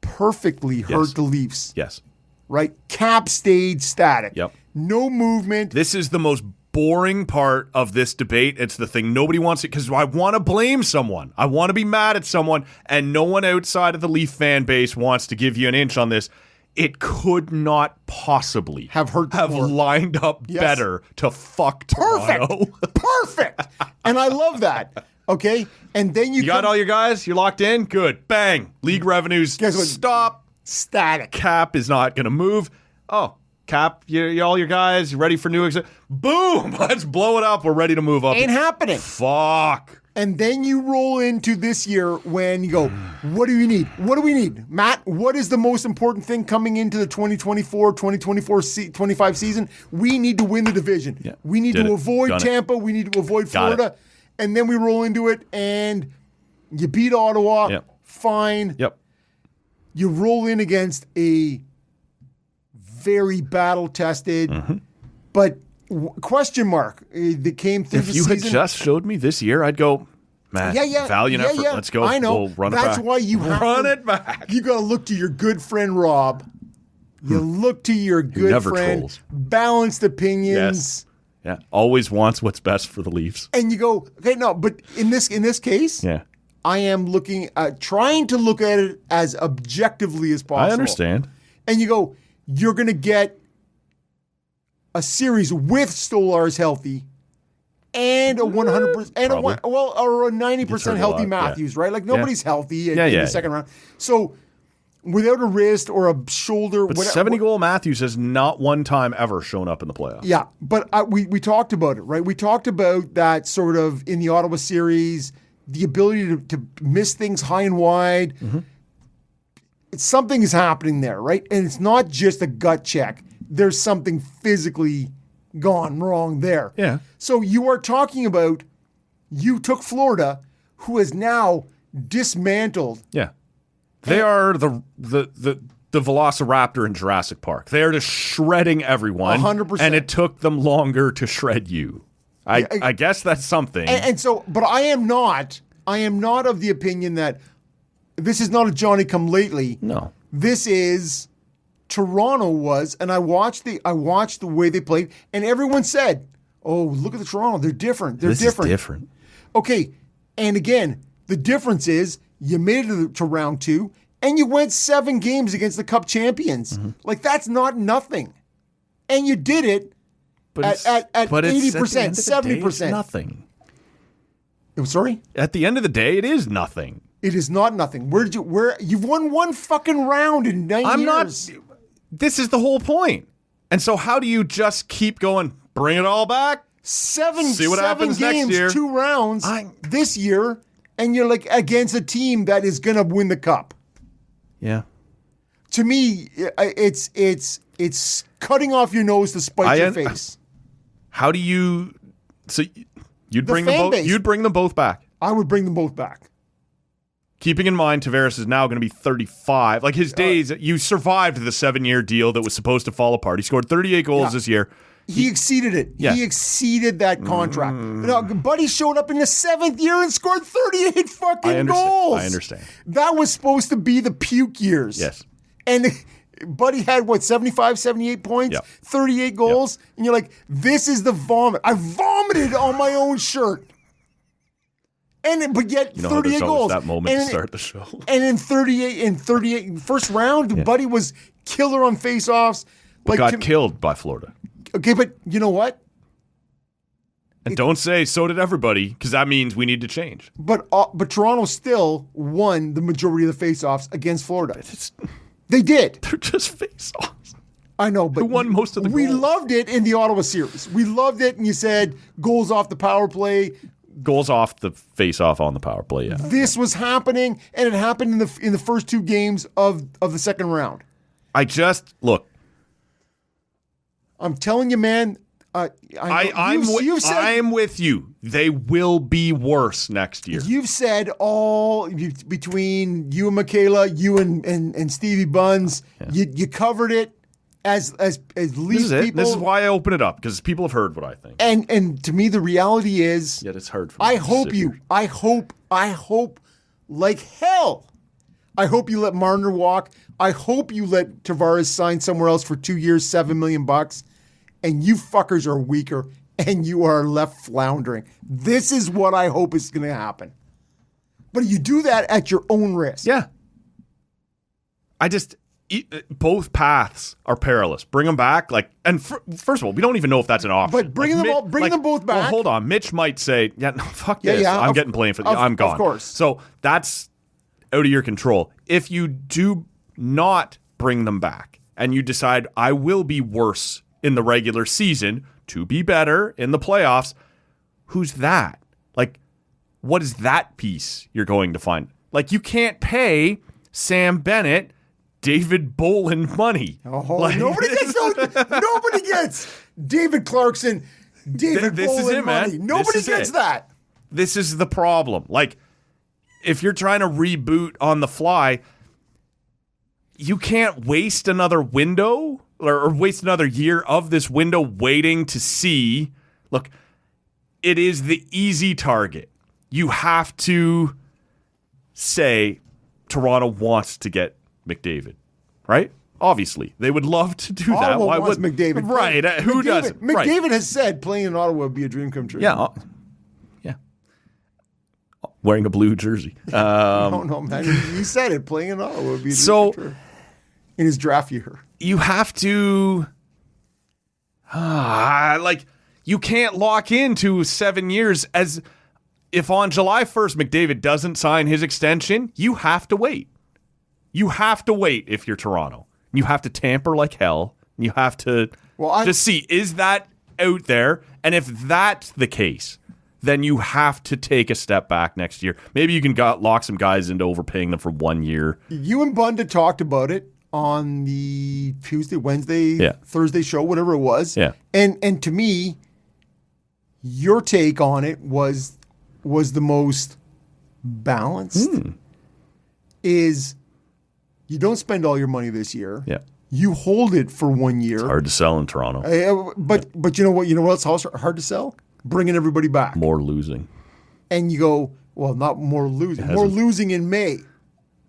perfectly hurt the Leafs. Yes. Right? Cap stayed static. Yep. No movement. This is the most boring part of this debate. It's the thing nobody wants to, because I want to blame someone. I want to be mad at someone, and no one outside of the Leaf fan base wants to give you an inch on this. It could not possibly have lined up better to fuck Toronto. Perfect. And I love that. Okay? And then you got all your guys? You're locked in? Good. Bang. League revenues. Guess what? Stop. Static. Cap is not going to move. Oh, Cap, all your guys, you ready for new boom. Let's blow it up. We're ready to move up. Ain't happening. Fuck. And then you roll into this year when you go, what do you need? What do we need? Matt, what is the most important thing coming into the 2024-25 season? We need to win the division. Yeah, we need to avoid Tampa. We need to avoid Florida. And then we roll into it, and you beat Ottawa. Yep. Fine. Yep. You roll in against a very battle-tested, but question mark that came through the season. If you had just showed me this year, I'd go, man, valiant effort. Let's go. I know. We'll run it That's back. why you have run it back. You got to look to your good friend Rob. You look to your good friend. Trolls. Balanced opinions. Yes. Yeah. Always wants what's best for the Leafs. And you go, okay, no, but in this case, I am trying to look at it as objectively as possible. I understand. And you go, you're going to get a series with Stolarz healthy and a 100% and or a 90% healthy Matthews, right? Like nobody's healthy in the second round. So without a wrist or a shoulder, but 70-goal Matthews has not one time ever shown up in the playoffs. Yeah, but we talked about it, right? We talked about that sort of in the Ottawa series, the ability to miss things high and wide. Something is happening there, right? And it's not just a gut check. There's something physically gone wrong there. Yeah. So you are talking about, you took Florida, who has now dismantled They are the Velociraptor in Jurassic Park. They are just shredding everyone. 100%. And it took them longer to shred you. I guess that's something. And so, but I am not of the opinion that this is not a Johnny come lately. No. This is Toronto was, and I watched the way they played, and everyone said, "Oh, look at the Toronto. They're different. They're different." Is different. Okay, and again, the difference is you made it to round 2, and you went 7 games against the Cup champions. Mm-hmm. Like that's not nothing, and you did it at 80%, 70%. Nothing. Sorry? At the end of the day, it is nothing. It is not nothing. You've won 1 fucking round in 9 years. This is the whole point. And so how do you just keep going, bring it all back? See what happens games, next year. 2 rounds this year, and you're like against a team that is going to win the Cup. Yeah. To me, it's cutting off your nose to spite your face. How do you? So you'd bring fan them both. base. You'd bring them both back. I would bring them both back. Keeping in mind, Tavares is now going to be 35. Like his days, you survived the 7-year deal that was supposed to fall apart. He scored 38 goals this year. He exceeded it. Yeah. He exceeded that contract. Now, Buddy showed up in the 7th year and scored 38 fucking goals. I understand. That was supposed to be the puke years. Yes. And Buddy had, 75, 78 points, 38 goals. And you're like, this is the vomit. I vomited on my own shirt. But yet, 38 goals. That moment to start the show. And in 38, first round, Buddy was killer on faceoffs. But got killed by Florida. Okay, but you know what? And don't say so did everybody, because that means we need to change. But Toronto still won the majority of the faceoffs against Florida. They did. They're just face-offs. I know, but who won most of the goals? We loved it in the Ottawa series. We loved it, and you said goals off the power play. Goals off the face-off on the power play, yeah. This was happening, and it happened in the first 2 games of the second round. Look. I'm telling you, man. I'm with you. They will be worse next year. You've said between you and Michaela, you and Stevie Buns, you covered it as least people. This is why I open it up, because people have heard what I think. And to me, the reality is, yet it's hard for me. I hope like hell. I hope you let Marner walk. I hope you let Tavares sign somewhere else for 2 years, $7 million, and you fuckers are weaker and you are left floundering. This is what I hope is going to happen. But you do that at your own risk. Yeah. Both paths are perilous. Bring them back. First of all, we don't even know if that's an option. But bring them both back. Well, hold on. Mitch might say, fuck this. Yeah, I'm getting blamed for this. I'm gone. Of course. So that's out of your control. If you do not bring them back and you decide I will be worse in the regular season to be better in the playoffs, who's that? What is that piece you're going to find? You can't pay Sam Bennett David Bolin money. Nobody gets David Clarkson, David Bolin money. Man. Nobody gets that. This is the problem. If you're trying to reboot on the fly, you can't waste another window or waste another year of this window waiting to see. Look, it is the easy target. You have to say Toronto wants to get McDavid, right? Obviously, they would love to do that. Why would McDavid? Right? Who doesn't? McDavid has said playing in Ottawa would be a dream come true. Yeah, yeah. Wearing a blue jersey. No, man. He said it. Playing in Ottawa would be a dream come true. In his draft year, you have to, you can't lock into 7 years as. If on July 1st McDavid doesn't sign his extension, you have to wait. You have to wait if you're Toronto. You have to tamper like hell. You have to just see, is that out there? And if that's the case, then you have to take a step back next year. Maybe you can lock some guys into overpaying them for 1 year. You and Bunda talked about it on the Tuesday, Wednesday, Thursday show, whatever it was. Yeah. And to me, your take on it was the most balanced. Is You don't spend all your money this year. Yeah. You hold it for 1 year. It's hard to sell in Toronto. But you know what? You know what's also hard to sell? Bringing everybody back. More losing. And you go, well, not more losing. More losing in May.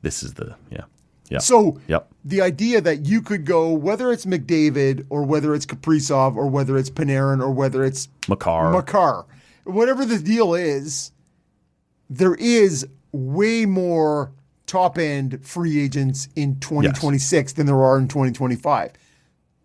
This is the, yeah. So the idea that you could go, whether it's McDavid or whether it's Kaprizov or whether it's Panarin or whether it's Makar, whatever the deal is, there is way more top-end free agents in 2026 than there are in 2025.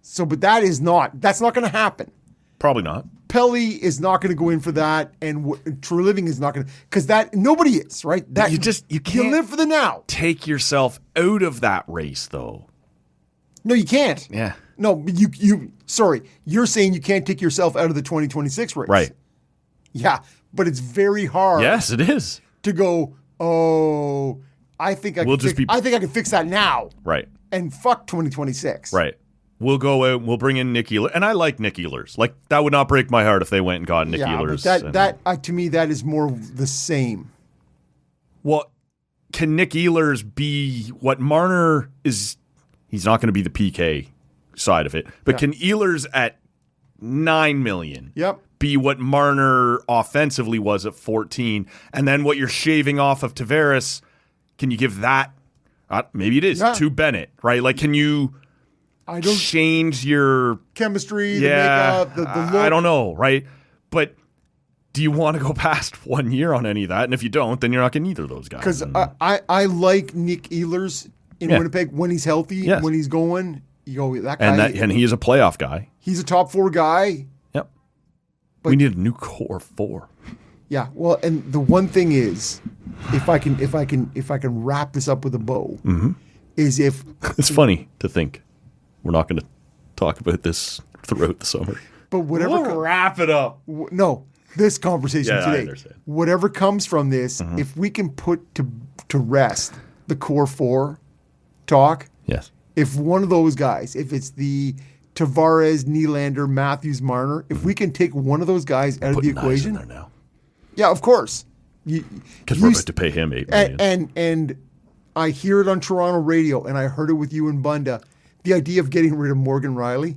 So, but that's not going to happen. Probably not. Pelly is not going to go in for that, and True Living is not going to, because nobody is, right? That you can't live for the now. Take yourself out of that race, though. No, you can't. Yeah. No, but you're saying you can't take yourself out of the 2026 race. Right. Yeah, but it's very hard. Yes, it is. To go, I think I can fix that now. Right. And fuck 2026. Right. We'll go out. We'll bring in Nick Ehlers, and I like Nick Ehlers. Like, that would not break my heart if they went and got Nick Ehlers. But to me, that is more the same. Well, can Nick Ehlers be what Marner is? He's not going to be the PK side of it, but can Ehlers at $9 million be what Marner offensively was at 14, and then what you're shaving off of Tavares? Can you give that? Maybe it is to Bennett, right? Like, can you? Change your chemistry, the makeup, the look. I don't know, right? But do you want to go past 1 year on any of that? And if you don't, then you're not getting either of those guys. Because I like Nick Ehlers in Winnipeg when he's healthy, when he's going. You go, that guy. And he is a playoff guy. He's a top 4 guy. Yep. But we need a new core 4. Yeah. Well, and the one thing is, if I can wrap this up with a bow, is if it's funny to think. We're not going to talk about this throughout the summer. But whatever. We'll wrap it up. No, this conversation today. I understand. Whatever comes from this, if we can put to rest the core 4 talk. Yes. If one of those guys, if it's the Tavares, Nylander, Matthews, Marner, if we can take one of those guys out of the equation. In there now. Yeah, of course. Because we're about to pay him $8 million. And I hear it on Toronto radio, and I heard it with you and Bunda. The idea of getting rid of Morgan Riley,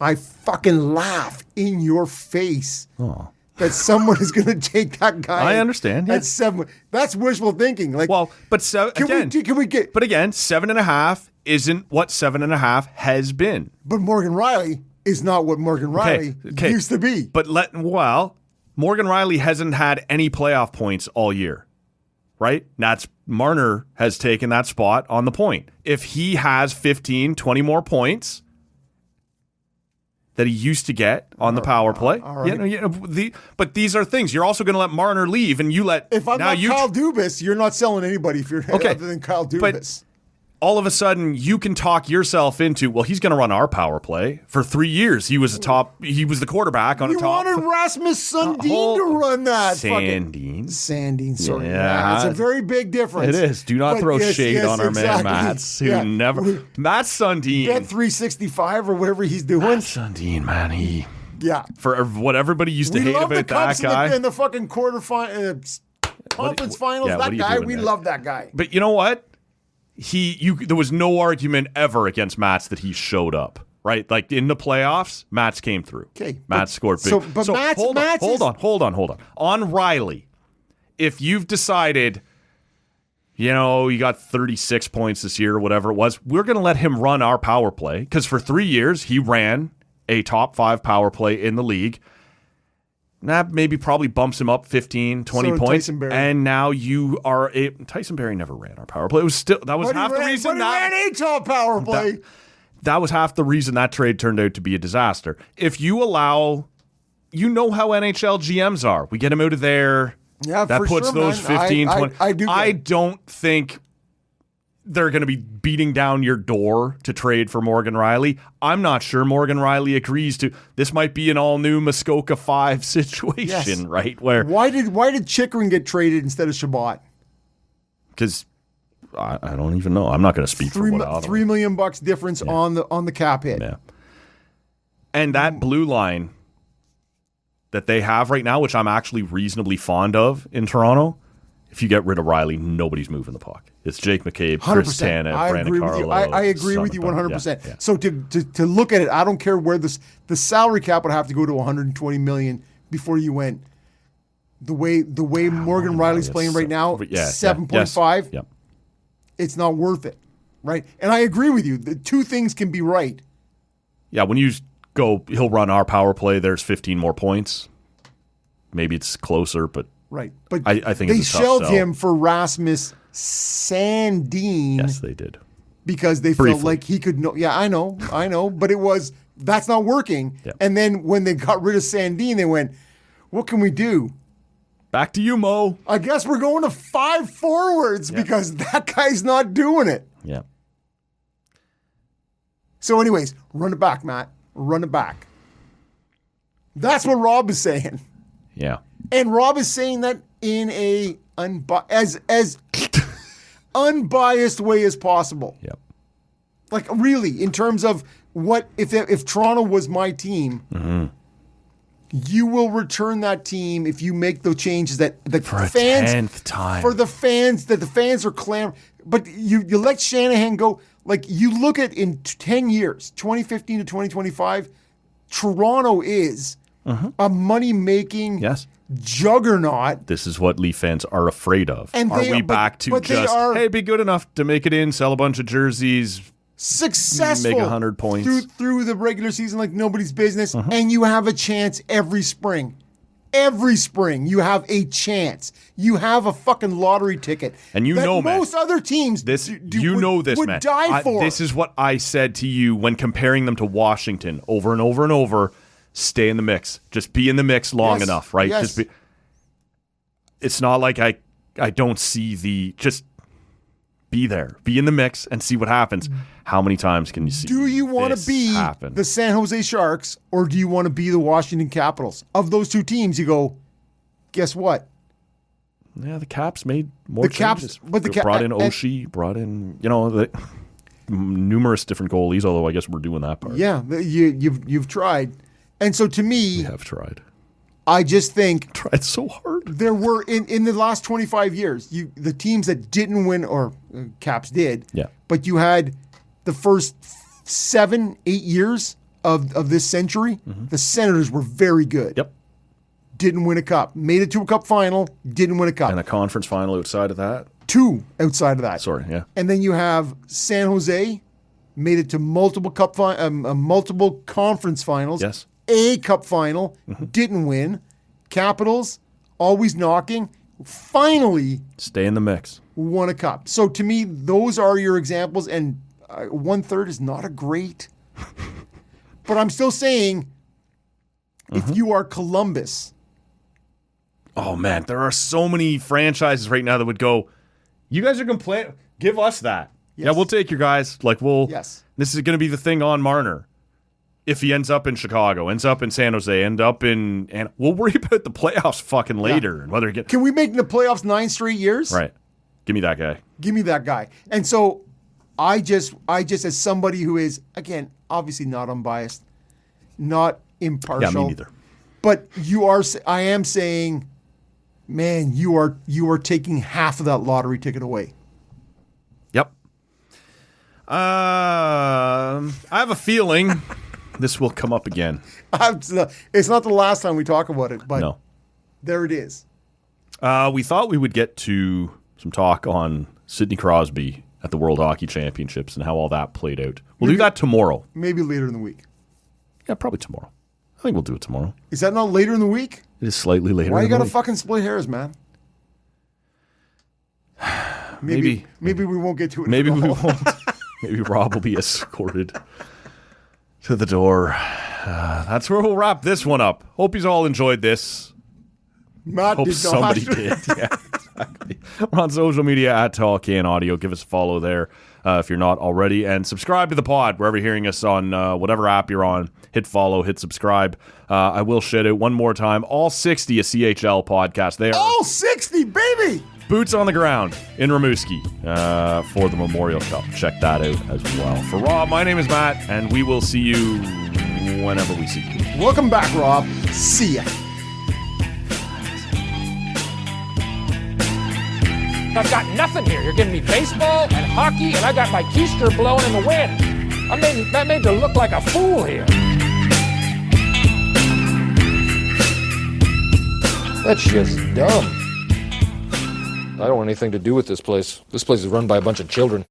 I fucking laugh in your face that someone is going to take that guy. I understand. That's wishful thinking. Like, well, but can we get? But again, 7.5 isn't what 7.5 has been. But Morgan Riley is not what Morgan Riley used to be. But Morgan Riley hasn't had any playoff points all year. Right? Marner has taken that spot on the point. If he has 15, 20 more points that he used to get on the power play, but these are things. You're also going to let Marner leave, and you let. If I'm not Kyle Dubas, you're not selling anybody if you're other than Kyle Dubas. But all of a sudden, you can talk yourself into, well, he's going to run our power play. For 3 years, he was the quarterback on a top. You wanted Rasmus Sandin to run that. Sandin, sorry. Yeah, it's a very big difference. It is. Do not throw shade on our man, Mats, who never. Matt Sandin. Bet 365 or whatever he's doing. Matt Sandin, man, for what everybody used to hate about that guy. In the fucking conference finals, that guy, we love that guy. But you know what? There was no argument ever against Mats that he showed up, right? Like in the playoffs, Mats came through. Okay, Mats scored big. Hold on. On Riley, if you've decided, you got 36 points this year or whatever it was, we're going to let him run our power play because for 3 years he ran a top 5 power play in the league. That probably bumps him up 15, 20 points. And now you are Tyson Barrie never ran our power play. That was half the reason he ran a top power play. That was half the reason that trade turned out to be a disaster. If you allow, how NHL GMs are. We get him out of there. Yeah, that puts those 15, 20. I don't think they're going to be beating down your door to trade for Morgan Riley. I'm not sure Morgan Riley agrees to. This might be an all-new Muskoka 5 situation, right? Where why did Chychrun get traded instead of Shabbat? Because I don't even know. I'm not going to speak for what $3 million difference on the cap hit. Yeah. And that blue line that they have right now, which I'm actually reasonably fond of in Toronto, if if you get rid of Riley, nobody's moving the puck. It's Jake McCabe, Chris 100%. Tanev, Brandon Carlo. I agree with you 100%. Yeah. So to look at it, I don't care where the salary cap would have to go to 120 million before you went. The way Morgan Riley's playing right now, 7.5. Yes. Yep. It's not worth it, right? And I agree with you. The two things can be right. Yeah, when you go, he'll run our power play. There's 15 more points. Maybe it's closer, but right. But I think they it's a tough shelved sell. him for Rasmus Sandin. Yes, they did. Because they felt like he could know. Yeah, I know. But that's not working. Yep. And then when they got rid of Sandin, they went, what can we do? Back to you, Mo. I guess we're going to 5 forwards because that guy's not doing it. Yeah. So anyways, run it back, Matt. Run it back. That's what Rob is saying. Yeah. And Rob is saying that in a as unbiased way as possible. Yep. Like really, in terms of what if Toronto was my team, you will return that team if you make the changes that the for fans 10th time. For the fans that the fans are clamoring. But you let Shanahan go. Like you look at in 10 years, 2015 to 2025, Toronto is a money-making juggernaut. This is what Leaf fans are afraid of. And are we back to just, hey, be good enough to make it in, sell a bunch of jerseys, successful, make 100 points through the regular season like nobody's business, and you have a chance every spring. Every spring, you have a chance. You have a fucking lottery ticket. And you know, man, most other teams would man. Die for. This is what I said to you when comparing them to Washington over and over and over. Stay in the mix. Just be in the mix long enough, right? Yes. Just be. It's not like I don't see just be there. Be in the mix and see what happens. How many times can you see Do you want to be happen? the San Jose Sharks or do you want to be the Washington Capitals? Of those two teams, you go, guess what? Yeah, the Caps made more changes. But the brought in Oshie, brought in, numerous different goalies, although I guess we're doing that part. Yeah, you've tried. And so to me, we have tried. I just think tried so hard. There were in the last 25 years, the teams that didn't win or Caps did. Yeah. But you had the first 7-8 years of this century, the Senators were very good. Yep. Didn't win a cup. Made it to a cup final, didn't win a cup. And a conference final outside of that? 2 outside of that. Sorry, yeah. And then you have San Jose, made it to multiple multiple conference finals. Yes. A cup final, didn't win. Capitals, always knocking. Finally, stay in the mix. Won a cup. So to me, those are your examples. And 1/3 is not a great. But I'm still saying, if you are Columbus. Oh, man, there are so many franchises right now that would go, you guys are complaining. Give us that. Yes. Yeah, we'll take your guys. This is going to be the thing on Marner. If he ends up in Chicago, ends up in San Jose, and we'll worry about the playoffs fucking later and whether can we make the playoffs 9 straight years? Right. Give me that guy. Give me that guy. And so I just as somebody who is, again, obviously not unbiased, not impartial. Yeah, me neither. But I am saying, man, you are taking half of that lottery ticket away. Yep. I have a feeling this will come up again. It's not the last time we talk about it, but no. There it is. We thought we would get to some talk on Sidney Crosby at the World Hockey Championships and how all that played out. We'll do that tomorrow. Maybe later in the week. Yeah, probably tomorrow. I think we'll do it tomorrow. Is that not later in the week? It is slightly later. Why you gotta fucking split hairs, man? Maybe we won't get to it. Maybe we won't. Maybe Rob will be escorted to the door. That's where we'll wrap this one up. Hope you all enjoyed this. Hope somebody did. Yeah, exactly. We're on social media at Tall Can Audio. Give us a follow there if you're not already. And subscribe to the pod wherever you're hearing us on whatever app you're on. Hit follow, hit subscribe. I will shout out one more time. All 60 a CHL podcast. They are all 60, baby! Boots on the ground in Rimouski for the Memorial Cup. Check that out as well. For Rob, my name is Matt, and we will see you whenever we see you. Welcome back, Rob. See ya. I've got nothing here. You're giving me baseball and hockey, and I got my keister blowing in the wind. That made to look like a fool here. That's just dumb. I don't want anything to do with this place. This place is run by a bunch of children.